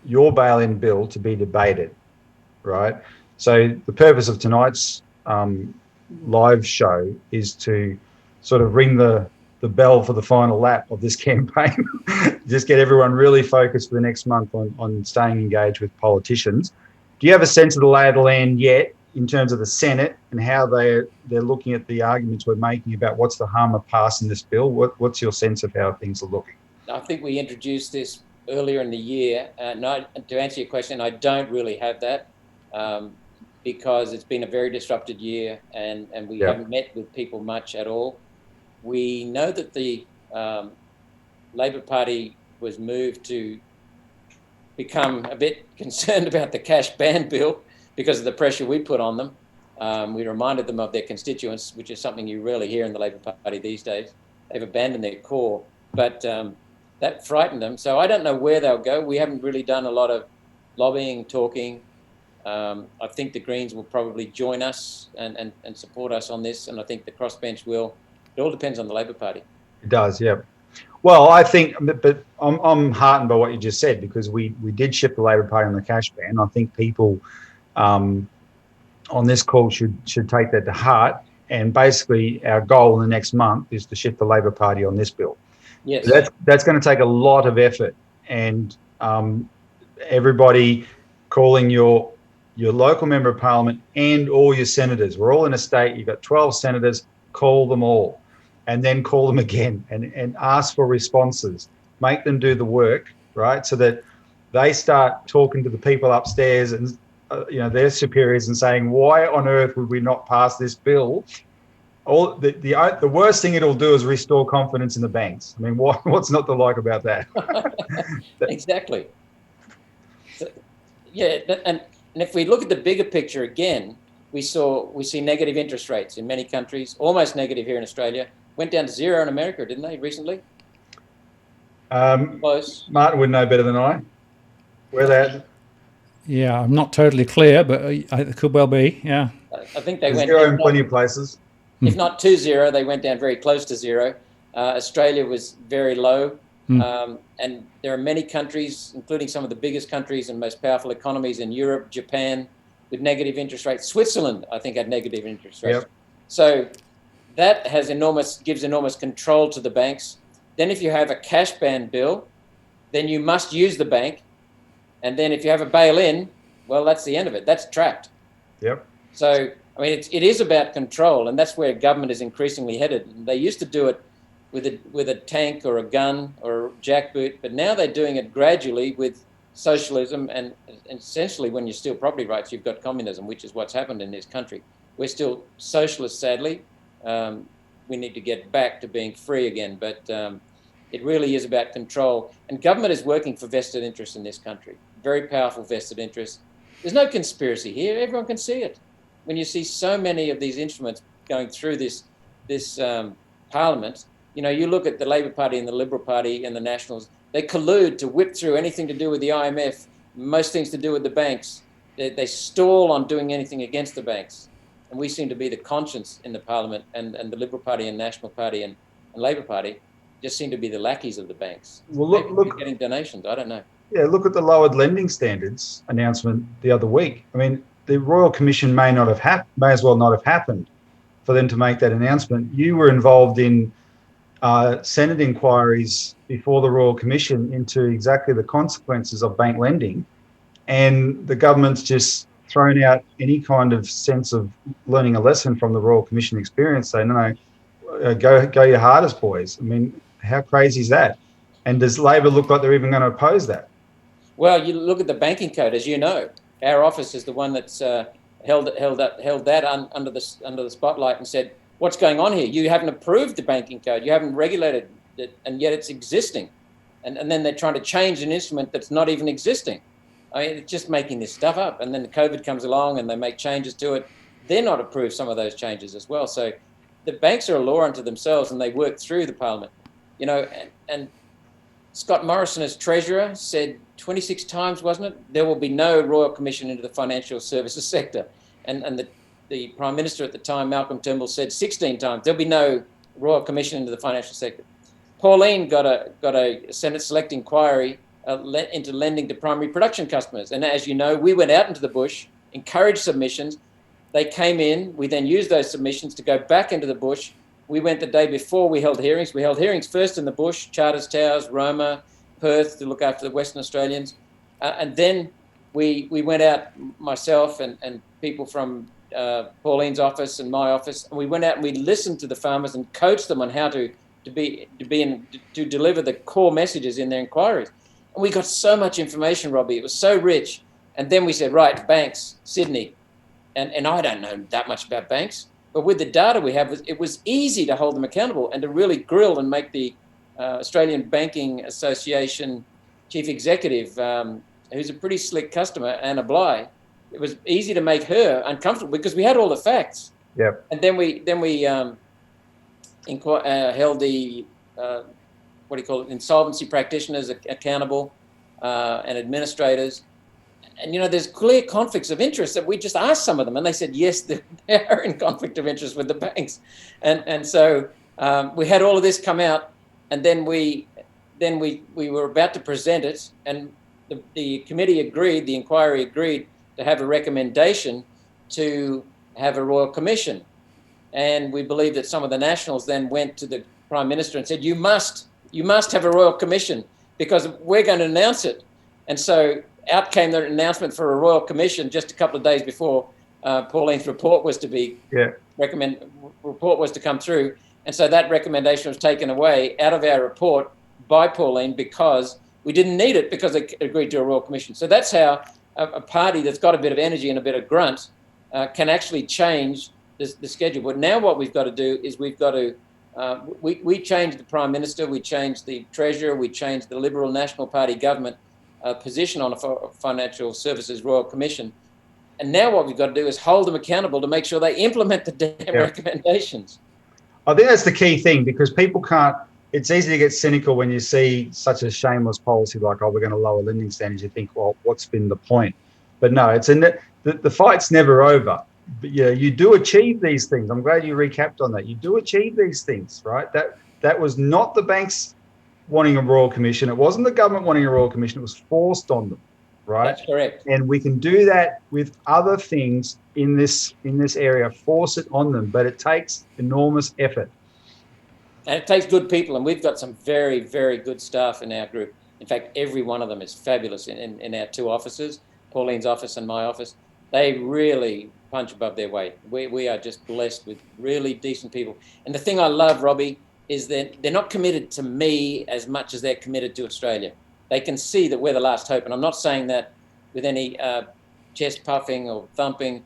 your bail-in bill to be debated, right? So the purpose of tonight's live show is to sort of ring the bell for the final lap of this campaign. Just get everyone really focused for the next month on staying engaged with politicians. Do you have a sense of the lay of the land yet in terms of the Senate and how they're looking at the arguments we're making about what's the harm of passing this bill? What's your sense of how things are looking? I think we introduced this earlier in the year. No, to answer your question, I don't really have that because it's been a very disrupted year and we haven't met with people much at all. We know that the Labor Party was moved to become a bit concerned about the cash ban bill because of the pressure we put on them. We reminded them of their constituents, which is something you rarely hear in the Labor Party these days. They've abandoned their core, but that frightened them. So I don't know where they'll go. We haven't really done a lot of lobbying, talking. I think the Greens will probably join us and support us on this, and I think the crossbench will. It all depends on the Labor Party. It does, yeah. Well, I think, but I'm heartened by what you just said because we did shift the Labor Party on the cash ban. I think people on this call should take that to heart. And basically, our goal in the next month is to shift the Labor Party on this bill. Yes, that's going to take a lot of effort, and everybody calling your local member of parliament and all your senators. We're all in a state. You've got 12 senators. Call them all. And then call them again and ask for responses. Make them do the work, right? So that they start talking to the people upstairs and their superiors and saying, why on earth would we not pass this bill? The worst thing it'll do is restore confidence in the banks. I mean, what's not to like about that? Exactly. So, and if we look at the bigger picture again, we see negative interest rates in many countries, almost negative here in Australia. Went down to zero in America, didn't they, recently? Close. Martin would know better than I. Where that? Yeah, I'm not totally clear, but it could well be, yeah. I think they went zero in plenty of places. If not to zero, they went down very close to zero. Australia was very low. And there are many countries, including some of the biggest countries and most powerful economies in Europe, Japan, with negative interest rates. Switzerland, I think, had negative interest rates. Yep. So that gives enormous control to the banks. Then if you have a cash ban bill, then you must use the bank. And then if you have a bail-in, well, that's the end of it. That's trapped. Yep. So, I mean, it is about control, and that's where government is increasingly headed. They used to do it with a tank or a gun or a jackboot, but now they're doing it gradually with socialism, and essentially when you steal property rights, you've got communism, which is what's happened in this country. We're still socialist, sadly. We need to get back to being free again, but it really is about control. And government is working for vested interests in this country, very powerful vested interests. There's no conspiracy here. Everyone can see it. When you see so many of these instruments going through this parliament, you look at the Labor Party and the Liberal Party and the Nationals, they collude to whip through anything to do with the IMF, most things to do with the banks. They stall on doing anything against the banks. And we seem to be the conscience in the parliament, and the Liberal Party and National Party and Labor Party just seem to be the lackeys of the banks. Well, look, getting donations, I don't know. Yeah, look at the lowered lending standards announcement the other week. I mean, the Royal Commission may as well not have happened for them to make that announcement. You were involved in Senate inquiries before the Royal Commission into exactly the consequences of bank lending, and the government's just thrown out any kind of sense of learning a lesson from the Royal Commission experience. Say, no, go your hardest, boys. I mean, how crazy is that? And does Labor look like they're even going to oppose that? Well, you look at the banking code, as you know. Our office is the one that's held that under the spotlight and said, what's going on here? You haven't approved the banking code. You haven't regulated it, and yet it's existing. And then they're trying to change an instrument that's not even existing. I mean, it's just making this stuff up. And then the COVID comes along and they make changes to it. They're not approved some of those changes as well. So the banks are a law unto themselves, and they work through the parliament. and Scott Morrison as Treasurer said 26 times, wasn't it? There will be no Royal Commission into the financial services sector. And the Prime Minister at the time, Malcolm Turnbull, said 16 times, there'll be no Royal Commission into the financial sector. Pauline got a Senate Select inquiry into lending to primary production customers. And as you know, we went out into the bush, encouraged submissions. They came in. We then used those submissions to go back into the bush. We went the day before we held hearings. We held hearings first in the bush, Charters Towers, Roma, Perth, to look after the Western Australians. And then we went out, myself and people from Pauline's office and my office, and we went out and we listened to the farmers and coached them on how to deliver the core messages in their inquiries. And we got so much information, Robbie. It was so rich. And then we said, right, banks, Sydney. And I don't know that much about banks, but with the data we have, it was easy to hold them accountable and to really grill and make the Australian Banking Association chief executive, who's a pretty slick customer, Anna Bligh. It was easy to make her uncomfortable because we had all the facts. Yep. And then we held the insolvency practitioners accountable and administrators. And, there's clear conflicts of interest that we just asked some of them, and they said, yes, they are in conflict of interest with the banks. And so we had all of this come out, and then we were about to present it, and the committee agreed, the inquiry agreed to have a recommendation to have a Royal Commission. And we believe that some of the Nationals then went to the Prime Minister and said, you must have a Royal Commission because we're going to announce it. And so out came the announcement for a Royal Commission just a couple of days before Pauline's report was to be report was to come through. And so that recommendation was taken away out of our report by Pauline because we didn't need it because they agreed to a Royal Commission. So that's how a party that's got a bit of energy and a bit of grunt can actually change the schedule. But now what we've got to do is we've got to, we changed the Prime Minister, we changed the Treasurer, we changed the Liberal National Party government position on a Financial Services Royal Commission. And now what we've got to do is hold them accountable to make sure they implement the damn recommendations. I think that's the key thing because people can't, it's easy to get cynical when you see such a shameless policy like, we're going to lower lending standards. You think, well, what's been the point? But no, the fight's never over. But you do achieve these things. I'm glad you recapped on that. You do achieve these things, right? That was not the banks wanting a Royal Commission. It wasn't the government wanting a Royal Commission. It was forced on them, right? That's correct. And we can do that with other things in this area, force it on them, but it takes enormous effort. And it takes good people, and we've got some very, very good staff in our group. In fact, every one of them is fabulous in our two offices, Pauline's office and my office. They really punch above their weight. We are just blessed with really decent people. And the thing I love, Robbie, is that they're not committed to me as much as they're committed to Australia. They can see that we're the last hope. And I'm not saying that with any chest puffing or thumping.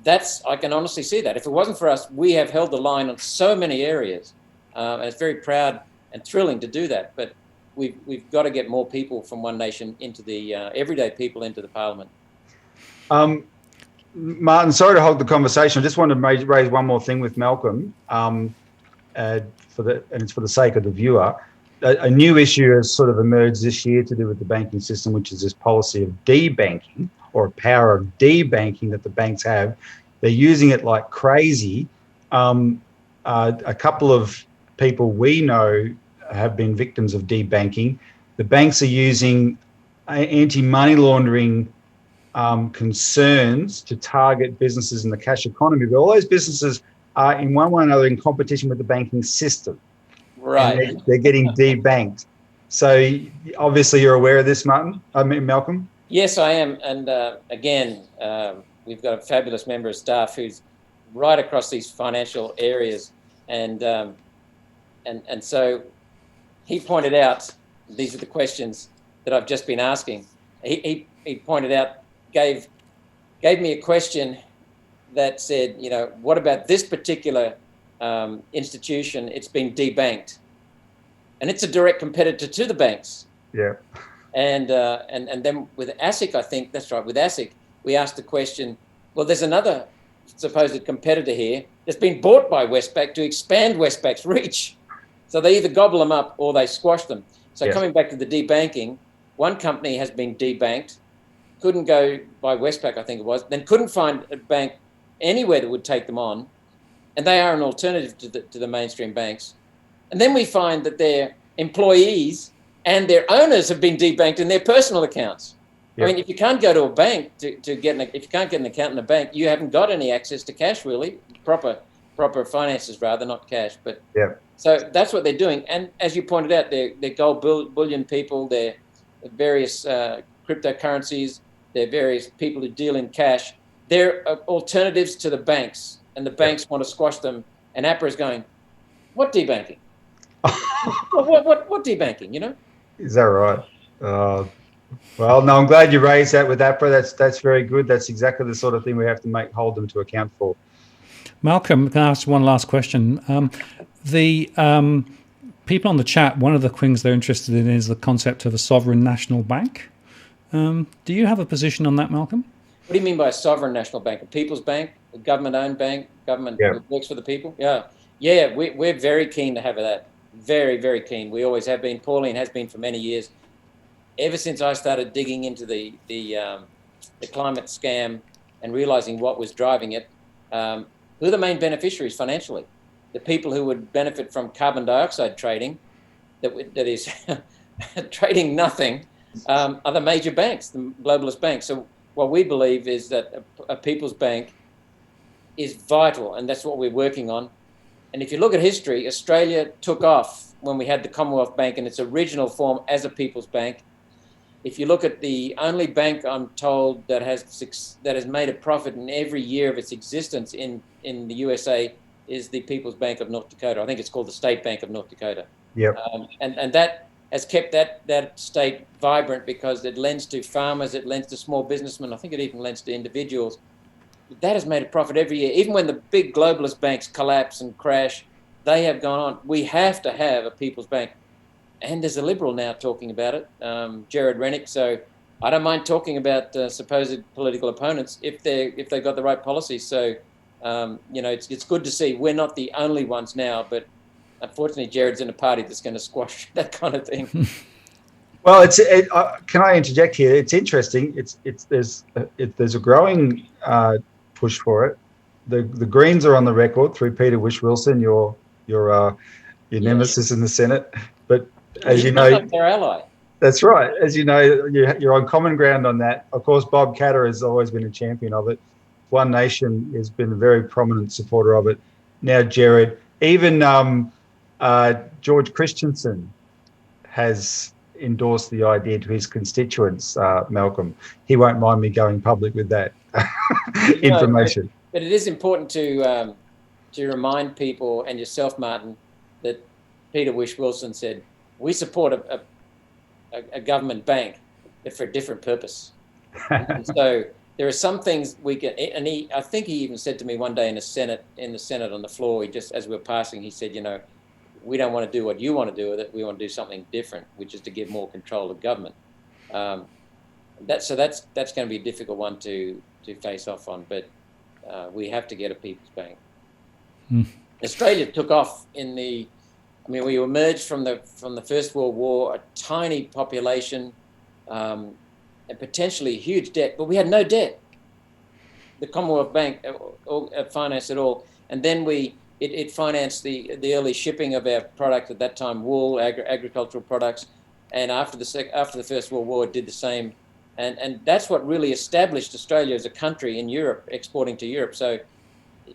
I can honestly see that. If it wasn't for us, we have held the line on so many areas. And it's very proud and thrilling to do that. But we've got to get more people from One Nation into the everyday people into the Parliament. Martin, sorry to hold the conversation. I just wanted to raise one more thing with Malcolm, and it's for the sake of the viewer. A new issue has sort of emerged this year to do with the banking system, which is this policy of debanking or a power of debanking that the banks have. They're using it like crazy. A couple of people we know have been victims of debanking. The banks are using anti-money laundering concerns to target businesses in the cash economy, but all those businesses are in one way or another in competition with the banking system. Right. They're getting debanked. So obviously you're aware of this, Malcolm? Yes, I am. And again, we've got a fabulous member of staff who's right across these financial areas. And so he pointed out, these are the questions that I've just been asking. He pointed out, gave me a question that said, what about this particular institution? It's been debanked, and it's a direct competitor to the banks. Yeah. And then with ASIC, I think that's right. With ASIC, we asked the question, well, there's another supposed competitor here that's been bought by Westpac to expand Westpac's reach. So they either gobble them up or they squash them. So Yes. coming back to the debanking, one company has been debanked, couldn't go by Westpac, I think it was, then couldn't find a bank anywhere that would take them on, and they are an alternative to the mainstream banks. And then we find that their employees and their owners have been debanked in their personal accounts. Yep. I mean, if you can't go to a bank if you can't get an account in a bank, you haven't got any access to cash, really, proper finances rather, not cash. But Yeah. so that's what they're doing. And as you pointed out, they're gold bullion people, they're various cryptocurrencies, they're various people who deal in cash. They're alternatives to the banks, and the banks want to squash them. And APRA is going, what debanking? what debanking, you know? Is that right? Well, no, I'm glad you raised that with APRA. That's very good. That's exactly the sort of thing we have to hold them to account for. Malcolm, can I ask one last question? The people on the chat, one of the things they're interested in is the concept of a sovereign national bank. Do you have a position on that, Malcolm? What do you mean by a sovereign national bank? A people's bank? A government-owned bank? Government that works for the people? Yeah. We're very keen to have that. Very, very keen. We always have been. Pauline has been for many years. Ever since I started digging into the climate scam and realizing what was driving it, who are the main beneficiaries financially? The people who would benefit from carbon dioxide trading, that is trading nothing, are the major banks, the globalist banks. So what we believe is that a people's bank is vital, and that's what we're working on. And if you look at history, Australia took off when we had the Commonwealth Bank in its original form as a people's bank. If you look at the only bank, I'm told, that has made a profit in every year of its existence in the USA is the People's Bank of North Dakota. I think it's called the State Bank of North Dakota. Yep. And that has kept that state vibrant because it lends to farmers, it lends to small businessmen. I think it even lends to individuals. That has made a profit every year. Even when the big globalist banks collapse and crash, they have gone on. We have to have a people's bank. And there's a Liberal now talking about it, Jared Rennick. So I don't mind talking about supposed political opponents if they've got the right policies. So, it's good to see we're not the only ones now, but unfortunately, Jared's in a party that's going to squash that kind of thing. Well, can I interject here? It's interesting. There's a growing push for it. The Greens are on the record through Peter Whish-Wilson, your nemesis in the Senate. But as you know, like their ally. That's right. As you know, you're on common ground on that. Of course, Bob Katter has always been a champion of it. One Nation has been a very prominent supporter of it. Now, Jared, even George Christensen has endorsed the idea to his constituents, Malcolm. He won't mind me going public with that information. But it is important to remind people, and yourself, Martin, that Peter Whish-Wilson said, we support a government bank, but for a different purpose. And so there are some things we can, and I think he even said to me one day in the Senate on the floor, as we were passing, he said, we don't want to do what you want to do with it. We want to do something different, which is to give more control to government. That's going to be a difficult one to face off on, but we have to get a people's bank. Australia took off we emerged from the First World War, a tiny population, and potentially huge debt, but we had no debt. The Commonwealth Bank financed it all, and then it financed the early shipping of our product at that time, wool, agricultural products, and after the First World War, it did the same, and that's what really established Australia as a country in Europe, exporting to Europe. So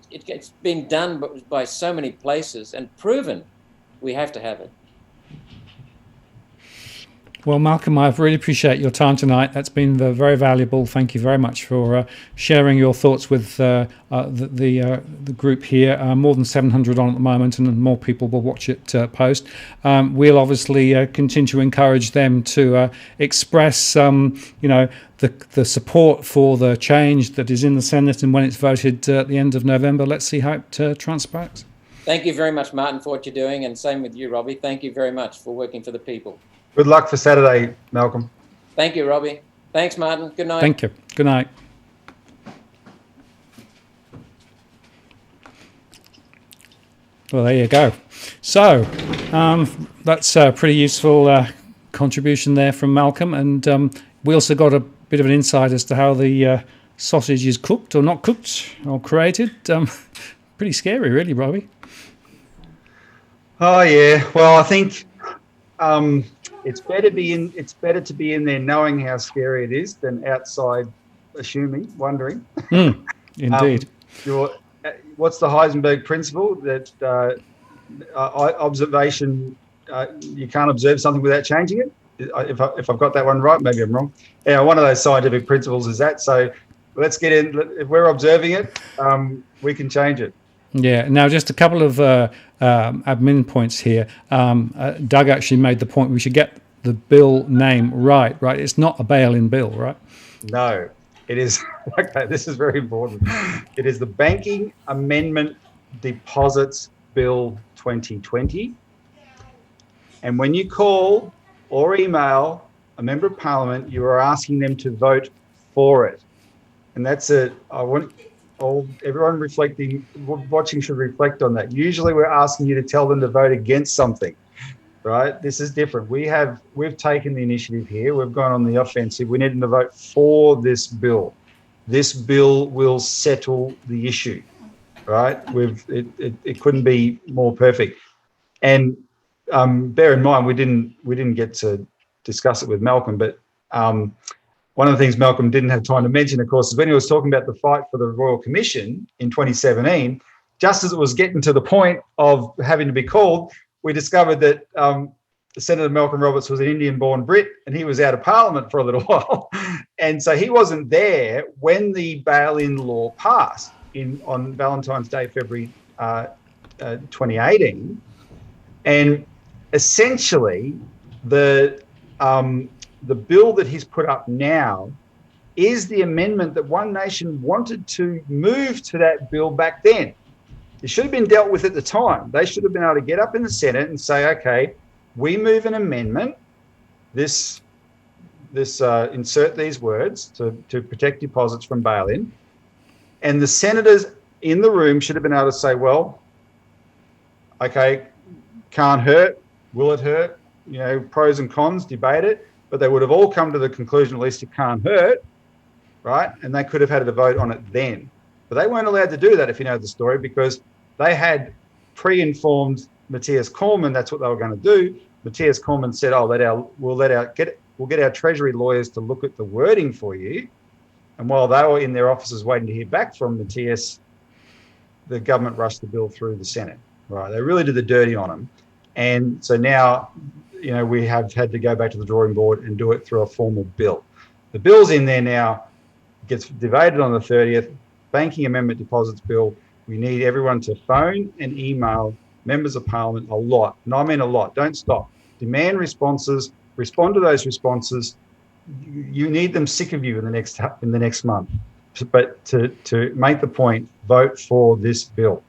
it's been done by so many places and proven. We have to have it. Well, Malcolm, I really appreciate your time tonight. That's been very valuable. Thank you very much for sharing your thoughts with the group here. More than 700 on at the moment, and more people will watch it post. We'll obviously continue to encourage them to express, the support for the change that is in the Senate, and when it's voted at the end of November, let's see how it transpires. Thank you very much, Martin, for what you're doing, and same with you, Robbie. Thank you very much for working for the people. Good luck for Saturday, Malcolm. Thank you, Robbie. Thanks, Martin. Good night. Thank you. Good night. Well, there you go. So That's a pretty useful contribution there from Malcolm, and we also got a bit of an insight as to how the sausage is cooked or not cooked or created. Pretty scary, really, Robbie. Oh yeah. Well, I think it's better to be in there knowing how scary it is than outside assuming, wondering. Indeed. What's the Heisenberg principle? That observation, you can't observe something without changing it. If I've got that one right, maybe I'm wrong. Yeah, one of those scientific principles is that. So let's get in. If we're observing it, we can change it. Yeah. Now, just a couple of admin points here. Doug actually made the point we should get the bill name right. It's not a bail-in bill, right? No, it is. Okay, this is very important. It is the Banking Amendment Deposits Bill 2020. And when you call or email a member of Parliament, you are asking them to vote for it. And that's it. I want everyone watching should reflect on that. Usually we're asking you to tell them to vote against something, right? This is different. We've taken the initiative here. We've gone on the offensive. We need them to vote for this bill. This bill will settle the issue, right? It couldn't be more perfect. And bear in mind, we didn't get to discuss it with Malcolm, but one of the things Malcolm didn't have time to mention, of course, is when he was talking about the fight for the Royal Commission in 2017, just as it was getting to the point of having to be called, we discovered that Senator Malcolm Roberts was an Indian-born Brit, and he was out of Parliament for a little while. And so he wasn't there when the bail-in law passed on Valentine's Day, February 2018. And essentially, the bill that he's put up now is the amendment that One Nation wanted to move to that bill back then. It should have been dealt with at the time. They should have been able to get up in the Senate and say, okay, we move an amendment, insert these words to protect deposits from bail-in. And the senators in the room should have been able to say, well, okay, can't hurt, will it hurt? Pros and cons, debate it. But they would have all come to the conclusion, at least it can't hurt, right? And they could have had a vote on it then. But they weren't allowed to do that, if you know the story, because they had pre-informed Matthias Cormann that's what they were going to do. Matthias Cormann said, we'll get our Treasury lawyers to look at the wording for you. And while they were in their offices waiting to hear back from Matthias, the government rushed the bill through the Senate, right? They really did the dirty on them. And so now, we have had to go back to the drawing board and do it through a formal bill. The bill's in there now, gets debated on the 30th, Banking Amendment Deposits Bill. We need everyone to phone and email members of Parliament a lot. And I mean a lot. Don't stop. Demand responses, respond to those responses. You need them sick of you in the next month. But to make the point, vote for this bill.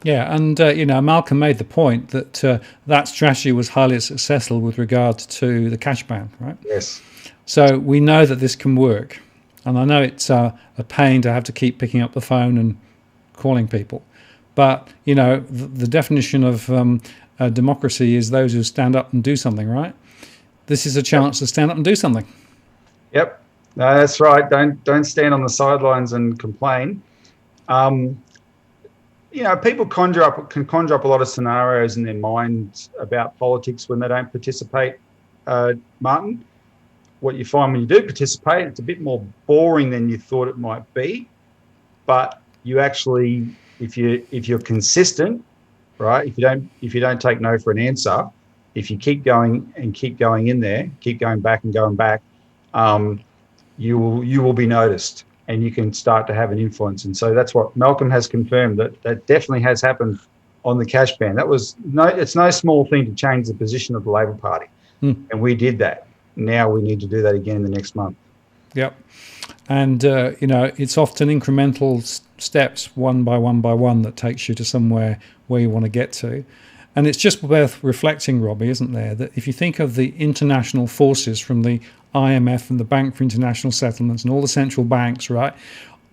Yeah, and Malcolm made the point that that strategy was highly successful with regard to the cash ban, right? Yes. So we know that this can work, and I know it's a pain to have to keep picking up the phone and calling people, but the definition of democracy is those who stand up and do something, right? This is a chance to stand up and do something. Yep, no, that's right. Don't stand on the sidelines and complain. People can conjure up a lot of scenarios in their minds about politics when they don't participate, Martin. What you find when you do participate, it's a bit more boring than you thought it might be. But you actually, if you're consistent, right? If you don't take no for an answer, if you keep going and keep going in there, keep going back and going back, you will be noticed. And you can start to have an influence. And so that's what Malcolm has confirmed, that definitely has happened on the cash ban. It's no small thing to change the position of the Labor Party. And we did that. Now we need to do that again in the next month. Yep. And, it's often incremental steps, one by one, that takes you to somewhere where you want to get to. And it's just worth reflecting, Robbie, isn't there, that if you think of the international forces from the IMF and the Bank for International Settlements and all the central banks, right,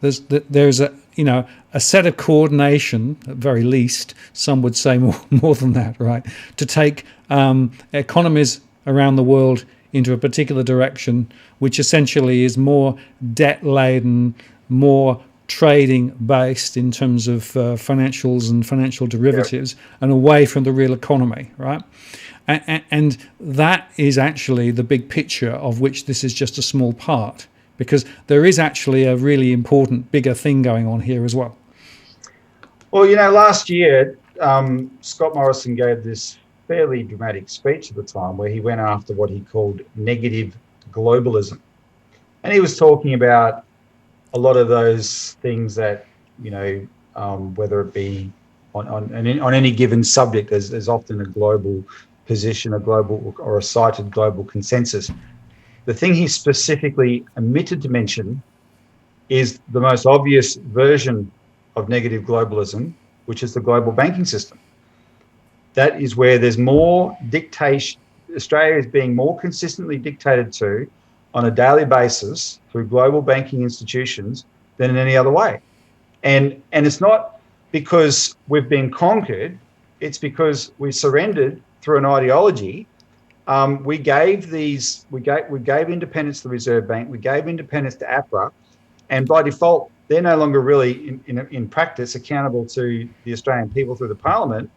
there's a a set of coordination, at very least, some would say more than that, right? To take economies around the world into a particular direction, which essentially is more debt-laden, more trading-based in terms of financials and financial derivatives, and away from the real economy, right? And that is actually the big picture, of which this is just a small part, because there is actually a really important, bigger thing going on here as well. Well, last year, Scott Morrison gave this fairly dramatic speech at the time where he went after what he called negative globalism. And he was talking about a lot of those things that, whether it be on any given subject, there's often a global position, a global or a cited global consensus. The thing he specifically omitted to mention is the most obvious version of negative globalism, which is the global banking system. That is where there's more dictation. Australia is being more consistently dictated to on a daily basis through global banking institutions than in any other way. And it's not because we've been conquered, it's because we surrendered through an ideology. We gave independence to the Reserve Bank, we gave independence to APRA, and by default, they're no longer really in practice accountable to the Australian people through the Parliament.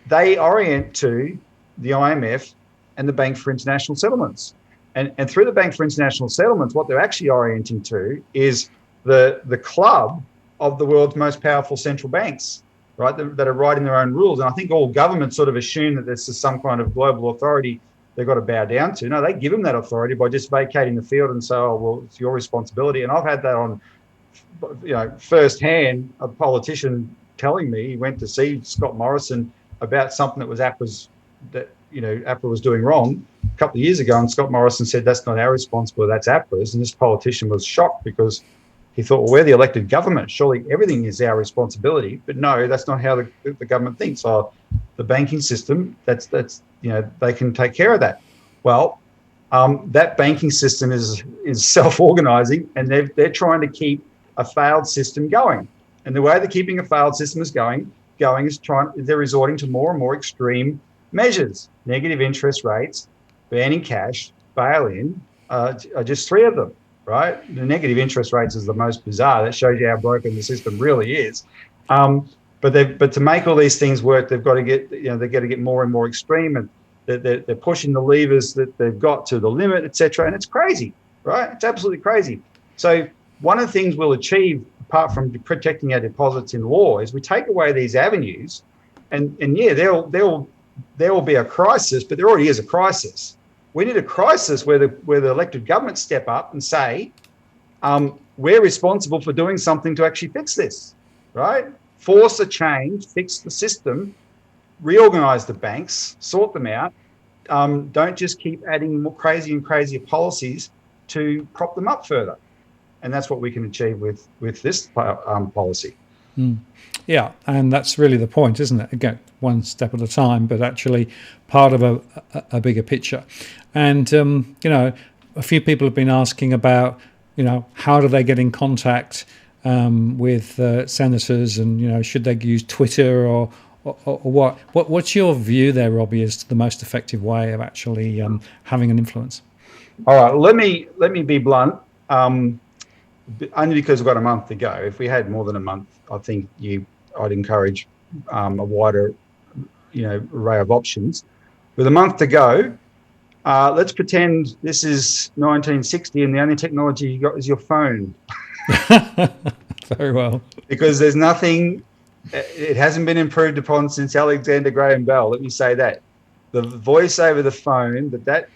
They orient to the IMF and the Bank for International Settlements. And through the Bank for International Settlements, what they're actually orienting to is the club of the world's most powerful central banks, right, that are writing their own rules. And I think all governments sort of assume that this is some kind of global authority they've got to bow down to. No, they give them that authority by just vacating the field and say, oh, well, it's your responsibility. And I've had that on, firsthand, a politician telling me he went to see Scott Morrison about something that was APRA was doing wrong a couple of years ago, and Scott Morrison said, that's not our responsibility, that's APRA's. And this politician was shocked because he thought, well, we're the elected government, surely everything is our responsibility. But no, that's not how the government thinks. Oh, the banking system, that's they can take care of that. Well, that banking system is self-organising, and they're trying to keep a failed system going. And the way they're keeping a failed system is going is they're resorting to more and more extreme measures. Negative interest rates, banning cash, bail-in are just three of them, right? The negative interest rates is the most bizarre. That shows you how broken the system really is. But to make all these things work, they've got to get more and more extreme, and they're pushing the levers that they've got to the limit, etc. And it's crazy, right? It's absolutely crazy. So one of the things we'll achieve, apart from protecting our deposits in law, is we take away these avenues, and there will be a crisis, but there already is a crisis. We need a crisis where the elected governments step up and say, we're responsible for doing something to actually fix this, right? Force a change, fix the system, reorganise the banks, sort them out. Don't just keep adding more crazy and crazier policies to prop them up further. And that's what we can achieve with this policy. Yeah, and that's really the point, isn't it? Again, one step at a time, but actually part of a bigger picture. And, a few people have been asking about, how do they get in contact with senators, and, should they use Twitter or what? What's your view there, Robbie, as to the most effective way of actually having an influence? All right, let me be blunt. Only because we've got a month to go. If we had more than a month, I think I'd encourage a wider, array of options. With a month to go, let's pretend this is 1960 and the only technology you got is your phone. Very well. Because there's nothing, it hasn't been improved upon since Alexander Graham Bell. Let me say that. The voice over the phone that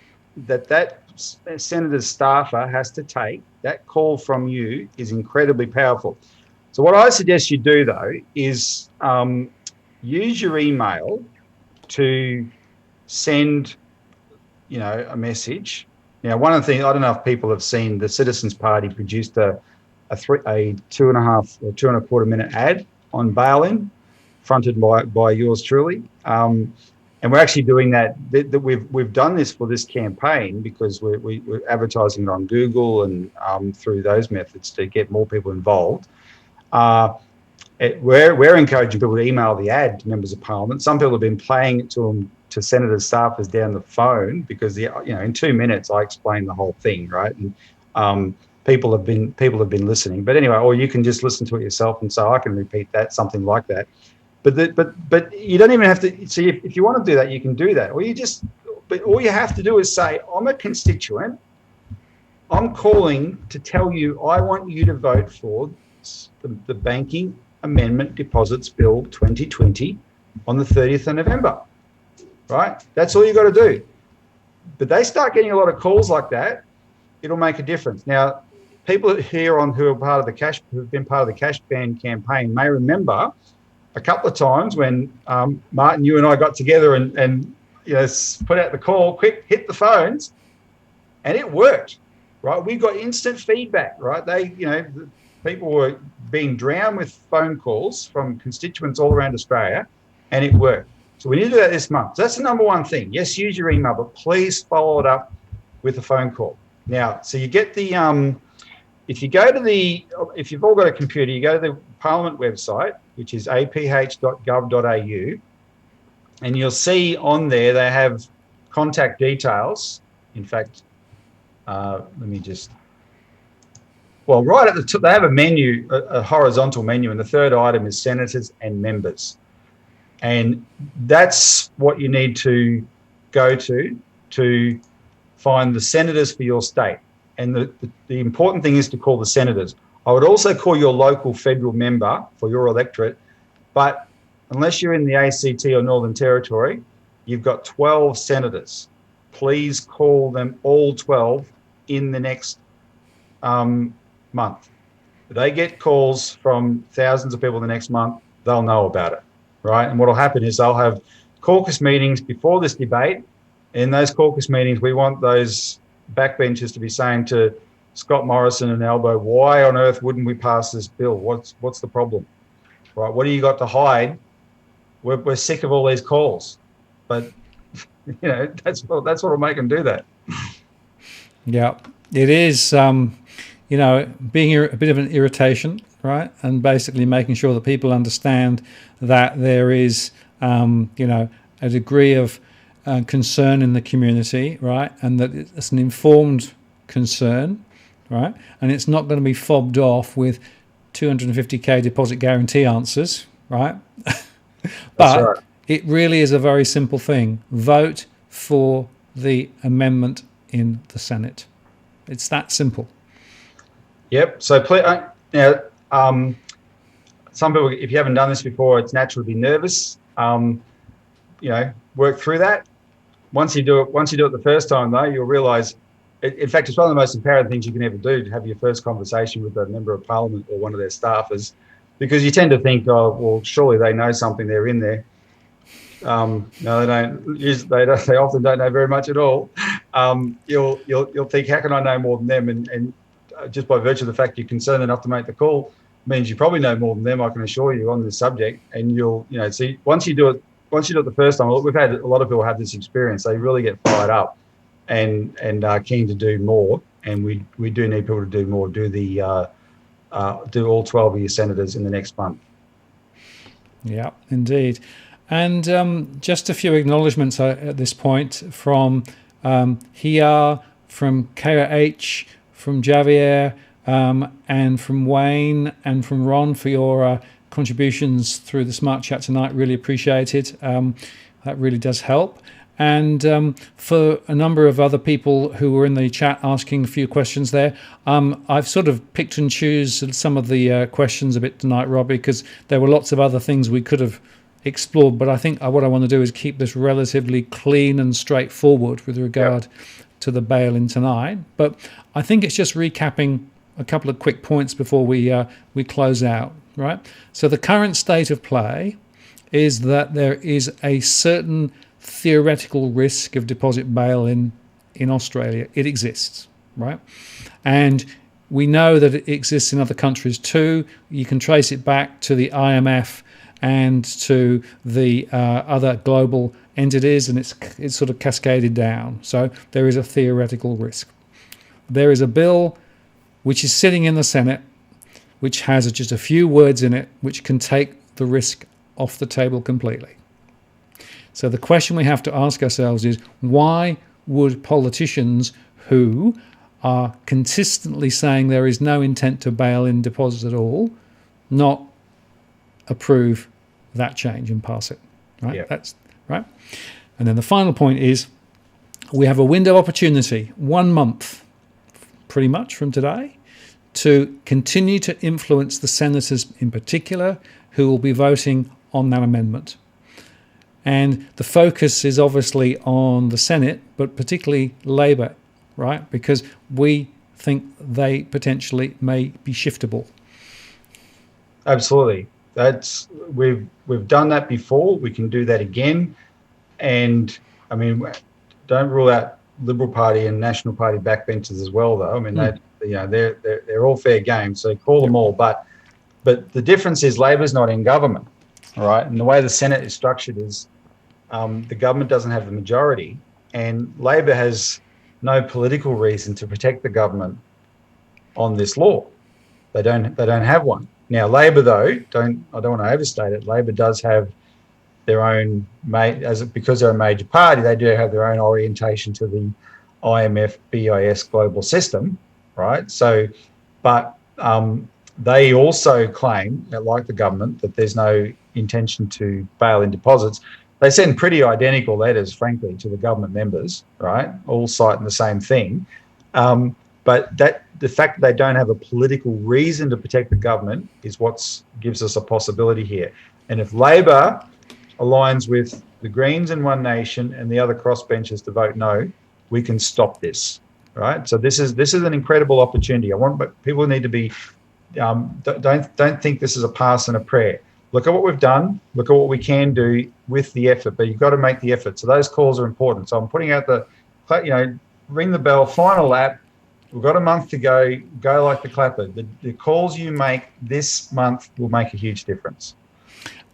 senator's staffer has to take, that call from you, is incredibly powerful. So what I suggest you do, though, is use your email to send, a message. One of the things, I don't know if people have seen, the Citizens Party produced a 2.5 or 2.25 minute ad on bail-in, fronted by yours truly. And we're actually doing that we've done this for this campaign because we're advertising it on Google and through those methods to get more people involved. we're encouraging people to email the ad to members of parliament. Some people have been playing it to them, to senators, staffers down the phone, because in 2 minutes I explain the whole thing, right? And people have been listening. But anyway, or you can just listen to it yourself and say, I can repeat that, something like that. But you don't even have to. See, if you want to do that, you can do that. But all you have to do is say, I'm a constituent. I'm calling to tell you I want you to vote for the Banking Amendment Deposits Bill 2020 on the 30th of November, right? That's all you got to do. But they start getting a lot of calls like that, it'll make a difference. Now, people here who've been part of the cash ban campaign may remember a couple of times when Martin, you and I got together and put out the call, quick, hit the phones, and it worked. Right, we got instant feedback. Right, people were being drowned with phone calls from constituents all around Australia, and it worked. So we need to do that this month. So that's the number one thing. Yes, use your email, but please follow it up with a phone call. Now, so you get the if you've all got a computer, you go to the Parliament website, which is aph.gov.au, and you'll see on there they have contact details. In fact. Right at the top, they have a menu, a horizontal menu, and the third item is senators and members. And that's what you need to go to find the senators for your state. And the important thing is to call the senators. I would also call your local federal member for your electorate, but unless you're in the ACT or Northern Territory, you've got 12 senators. Please call them all 12 in the next month. If they get calls from thousands of people the next month, they'll know about it, right? And what will happen is they'll have caucus meetings before this debate. In those caucus meetings, we want those backbenchers to be saying to Scott Morrison and Albo, why on earth wouldn't we pass this bill? What's the problem, right? What do you got to hide? We're sick of all these calls, but that's what'll make them do that. Yeah, it is, being a bit of an irritation, right? And basically making sure that people understand that there is, a degree of concern in the community, right? And that it's an informed concern, right? And it's not going to be fobbed off with 250k deposit guarantee answers, right? But right. It really is a very simple thing. Vote for the amendment in the Senate. It's that simple. Yep. So now, some people, if you haven't done this before, it's natural to be nervous. Work through that. Once you do it the first time, though, you'll realise. In fact, it's one of the most empowering things you can ever do, to have your first conversation with a member of parliament or one of their staffers, because you tend to think, oh, well, surely they know something. They're in there. No, they don't. They often don't know very much at all. You'll think, how can I know more than them? And just by virtue of the fact you're concerned enough to make the call means you probably know more than them, I can assure you, on this subject. And see, once you do it the first time, we've had a lot of people have this experience. They really get fired up and are keen to do more. And we do need people to do more. Do all 12 of your senators in the next month. Yeah, indeed. And just a few acknowledgements at this point from Hiar, from KOH, from Javier, and from Wayne and from Ron for your contributions through the Smart Chat tonight. Really appreciated. That really does help. And for a number of other people who were in the chat asking a few questions there, I've sort of picked and choose some of the questions a bit tonight, Robbie, because there were lots of other things we could have explored, but I think what I want to do is keep this relatively clean and straightforward with regard to the bail-in tonight. But I think it's just recapping a couple of quick points before we close out, right? So the current state of play is that there is a certain theoretical risk of deposit bail-in in Australia. It exists, right? And we know that it exists in other countries too. You can trace it back to the IMF and to the other global entities, and it's sort of cascaded down. So there is a theoretical risk. There is a bill which is sitting in the Senate, which has just a few words in it which can take the risk off the table completely. So the question we have to ask ourselves is, why would politicians who are consistently saying there is no intent to bail in deposits at all not approve that change and pass it? Right? Yeah. That's right. And then the final point is, we have a window of opportunity, 1 month pretty much from today, to continue to influence the senators in particular who will be voting on that amendment. And the focus is obviously on the Senate, but particularly Labor, right? Because we think they potentially may be shiftable. Absolutely. We've done that before. We can do that again. And I mean, don't rule out Liberal Party and National Party backbenchers as well, though. I mean, they're all fair game. So call them all. But the difference is Labor's not in government, all right? And the way the Senate is structured is the government doesn't have the majority, and Labor has no political reason to protect the government on this law. They don't have one. Now, Labor, though, I don't want to overstate it, Labor does have their own, because they're a major party, they do have their own orientation to the IMF BIS global system, right? So, but they also claim, like the government, that there's no intention to bail in deposits. They send pretty identical letters, frankly, to the government members, right? All citing the same thing. But the fact that they don't have a political reason to protect the government is what gives us a possibility here. And if Labor aligns with the Greens and One Nation and the other crossbenchers to vote no, we can stop this, right? So this is an incredible opportunity. But people need to be don't think this is a pass and a prayer. Look at what we've done. Look at what we can do with the effort, but you've got to make the effort. So those calls are important. So I'm putting out ring the bell, final lap. We've got a month to go. Go like the clapper. The calls you make this month will make a huge difference.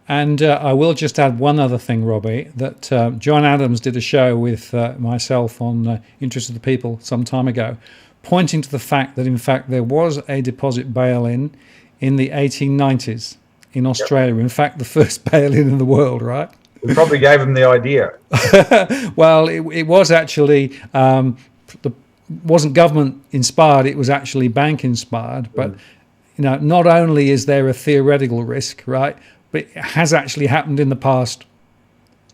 And I will just add one other thing, Robbie, that John Adams did a show with myself on Interest of the People some time ago, pointing to the fact that, in fact, there was a deposit bail-in the 1890s in Australia. Yep. In fact, the first bail-in in the world, right? We probably gave them the idea. Well, it was actually... wasn't government inspired, it was actually bank inspired. But not only is there a theoretical risk, right, but it has actually happened in the past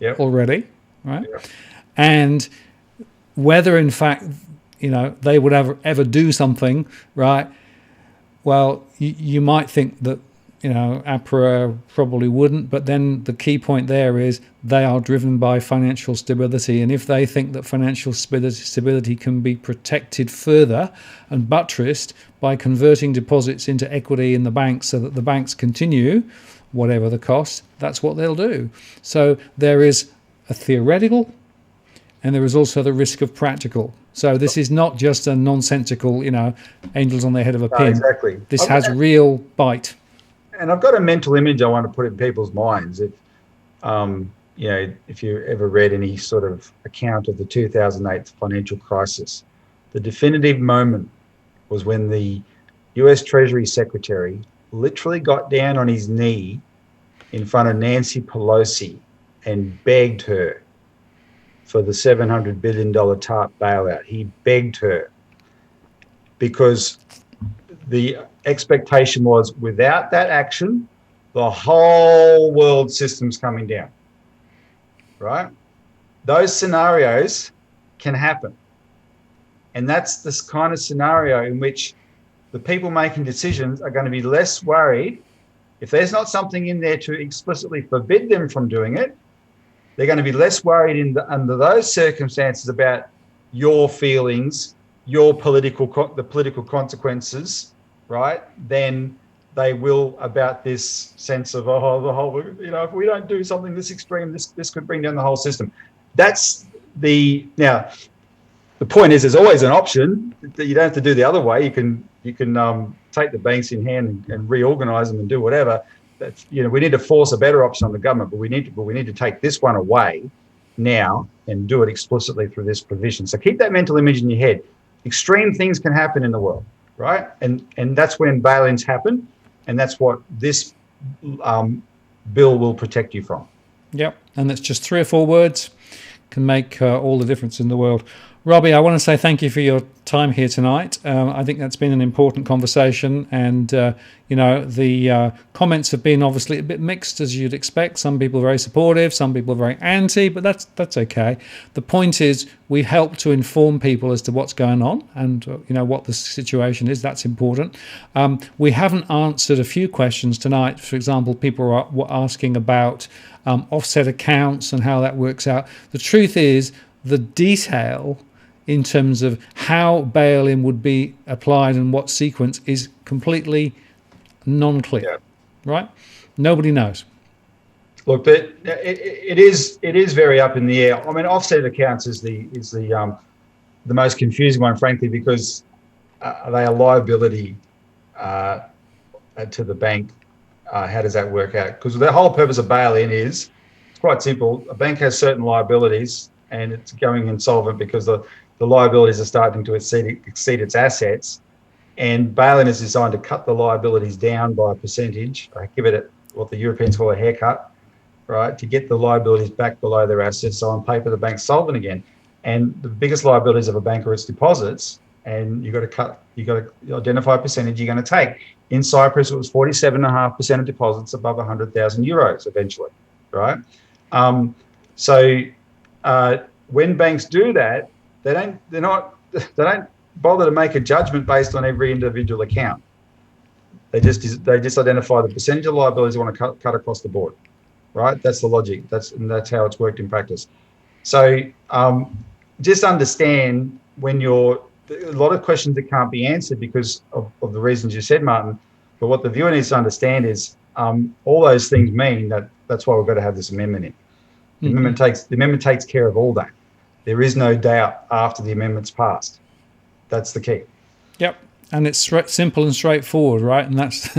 already, right? Yep. And whether in fact they would ever do something, right, well, you might think that APRA probably wouldn't, but then the key point there is they are driven by financial stability, and if they think that financial stability can be protected further and buttressed by converting deposits into equity in the banks so that the banks continue, whatever the cost, that's what they'll do. So there is a theoretical and there is also the risk of practical. So this is not just a nonsensical, angels on the head of a pin. Exactly. This has real bite. And I've got a mental image I want to put in people's minds. If you ever read any sort of account of the 2008 financial crisis, the definitive moment was when the US Treasury Secretary literally got down on his knee in front of Nancy Pelosi and begged her for the $700 billion TARP bailout. He begged her because the expectation was without that action, the whole world system's coming down, right? Those scenarios can happen. And that's this kind of scenario in which the people making decisions are going to be less worried. If there's not something in there to explicitly forbid them from doing it, they're going to be less worried under those circumstances about your feelings, the political consequences, right, than they will about this sense of, if we don't do something this extreme, this could bring down the whole system. Now, the point is there's always an option that you don't have to do the other way. You can take the banks in hand and reorganize them and do whatever. That's, we need to force a better option on the government, but we need to take this one away now and do it explicitly through this provision. So keep that mental image in your head. Extreme things can happen in the world, right? And that's when bail-ins happen. And that's what this bill will protect you from. Yep, and that's just 3 or 4 words can make all the difference in the world. Robbie, I want to say thank you for your time here tonight. I think that's been an important conversation, and the comments have been obviously a bit mixed, as you'd expect. Some people are very supportive, some people are very anti, but that's okay. The point is, we help to inform people as to what's going on and what the situation is. That's important. We haven't answered a few questions tonight. For example, people were asking about offset accounts and how that works out. The truth is, the detail in terms of how bail-in would be applied and what sequence is completely non-clear, right? Nobody knows. Look, but it is very up in the air. I mean, offset accounts is the most confusing one, frankly, because they are liability to the bank. How does that work out? Because the whole purpose of bail-in is, it's quite simple. A bank has certain liabilities and it's going insolvent because the liabilities are starting to exceed its assets. And bail-in is designed to cut the liabilities down by a percentage, give it what the Europeans call a haircut, right, to get the liabilities back below their assets. So on paper, the bank's solvent again. And the biggest liabilities of a bank are its deposits. And you've got to identify a percentage you're going to take. In Cyprus, it was 47.5% of deposits above 100,000 euros eventually, right? When banks do that, they don't bother to make a judgment based on every individual account. They just identify the percentage of liabilities they want to cut across the board, right? That's the logic. That's how it's worked in practice. So just understand a lot of questions that can't be answered because of the reasons you said, Martin. But what the viewer needs to understand is all those things mean that's why we've got to have this amendment in. The amendment takes care of all that. There is no doubt after the amendment's passed. That's the key. Yep, and it's simple and straightforward, right? And that's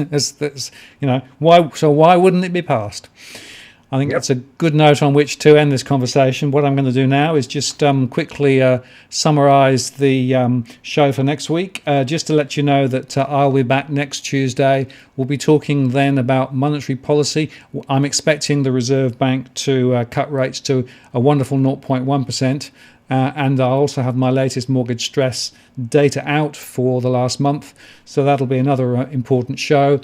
why wouldn't it be passed? I think that's a good note on which to end this conversation. What I'm going to do now is just quickly summarise the show for next week, just to let you know that I'll be back next Tuesday. We'll be talking then about monetary policy. I'm expecting the Reserve Bank to cut rates to a wonderful 0.1%. And I'll also have my latest mortgage stress data out for the last month. So that'll be another important show.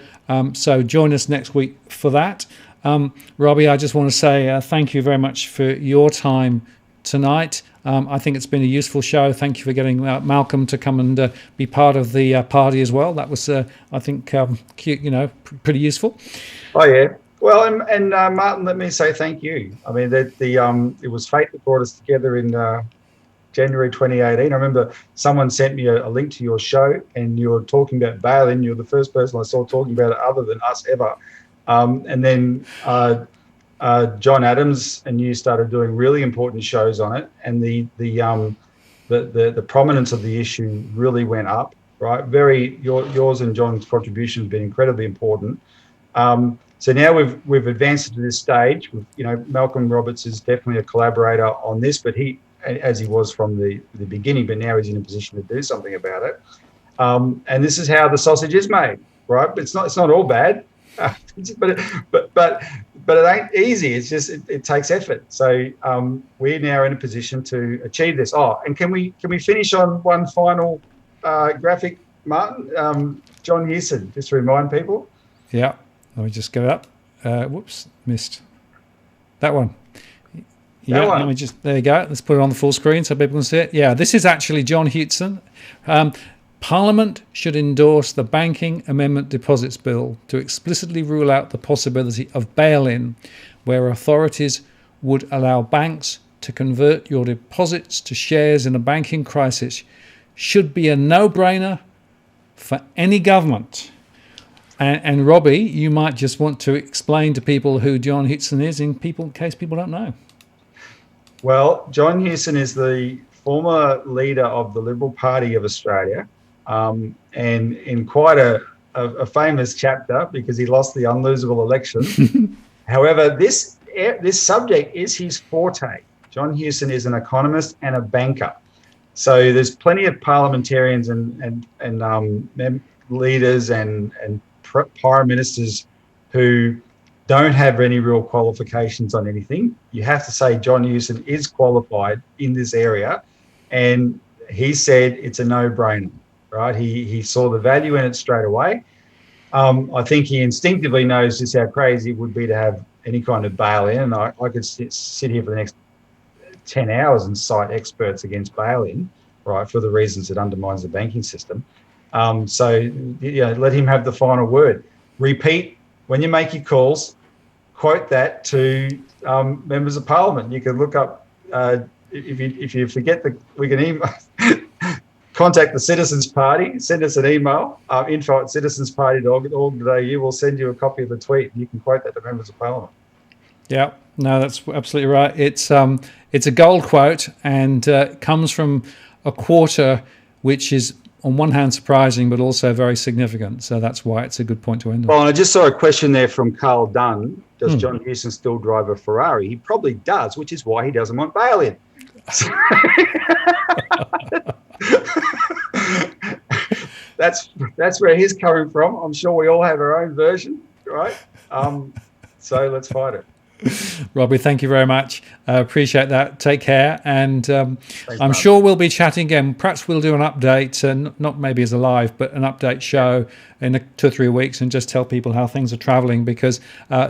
So join us next week for that. Robbie, I just want to say thank you very much for your time tonight. I think it's been a useful show. Thank you for getting Malcolm to come and be part of the party as well. That was, I think, pretty useful. Oh, yeah. Well, and Martin, let me say thank you. I mean, it was fate that brought us together in January 2018. I remember someone sent me a link to your show and you were talking about bail-in. You're the first person I saw talking about it other than us ever. And then John Adams and you started doing really important shows on it, and the prominence of the issue really went up. Right, yours and John's contribution has been incredibly important. So now we've advanced to this stage. Malcolm Roberts is definitely a collaborator on this, but as he was from the beginning, but now he's in a position to do something about it. And this is how the sausage is made, right? But it's not all bad. but it ain't easy. It's just it takes effort. So we're now in a position to achieve this. Oh, and can we finish on one final graphic, Martin? John Hewson, just to remind people. Yeah, let me just get it up. Whoops, missed that one. Yeah, let me just, there you go. Let's put it on the full screen so people can see it. Yeah, this is actually John Hewson. Parliament should endorse the Banking Amendment Deposits Bill to explicitly rule out the possibility of bail-in, where authorities would allow banks to convert your deposits to shares in a banking crisis. Should be a no-brainer for any government. And Robbie, you might just want to explain to people who John Hewson is in case people don't know. Well, John Hewson is the former leader of the Liberal Party of Australia. And in quite a famous chapter because he lost the unlosable election. However, this subject is his forte. John Hewson is an economist and a banker. So there's plenty of parliamentarians and leaders and prime ministers who don't have any real qualifications on anything. You have to say John Hewson is qualified in this area, and he said it's a no-brainer, right? He saw the value in it straight away. I think he instinctively knows just how crazy it would be to have any kind of bail-in, and I could sit here for the next 10 hours and cite experts against bail-in, right, for the reasons it undermines the banking system. So let him have the final word. Repeat, when you make your calls, quote that to members of parliament. You can look up, if you forget, we can email, contact the Citizens Party, send us an email, info@citizensparty.org.au. We'll send you a copy of the tweet, and you can quote that to members of parliament. Yeah, no, that's absolutely right. It's a gold quote, and comes from a quarter which is on one hand surprising, but also very significant. So that's why it's a good point to end on. Well, and I just saw a question there from Carl Dunn. Does John Hewson still drive a Ferrari? He probably does, which is why he doesn't want bail-in. That's where he's coming from. I'm sure we all have our own version, right? So let's fight it. Robbie, thank you very much. Appreciate that. Take care. And I'm sure we'll be chatting again. Perhaps we'll do an update, not maybe as a live, but an update show in 2 or 3 weeks, and just tell people how things are travelling, because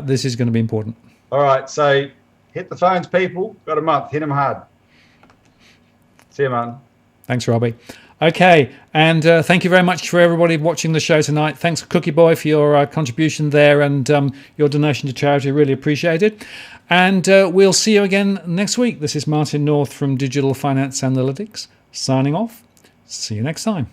this is going to be important. All right. So hit the phones, people. Got a month. Hit them hard. See you, Martin. Thanks, Robbie. Okay, and thank you very much for everybody watching the show tonight. Thanks, Cookie Boy, for your contribution there, and your donation to charity. Really appreciate it. And we'll see you again next week. This is Martin North from Digital Finance Analytics, signing off. See you next time.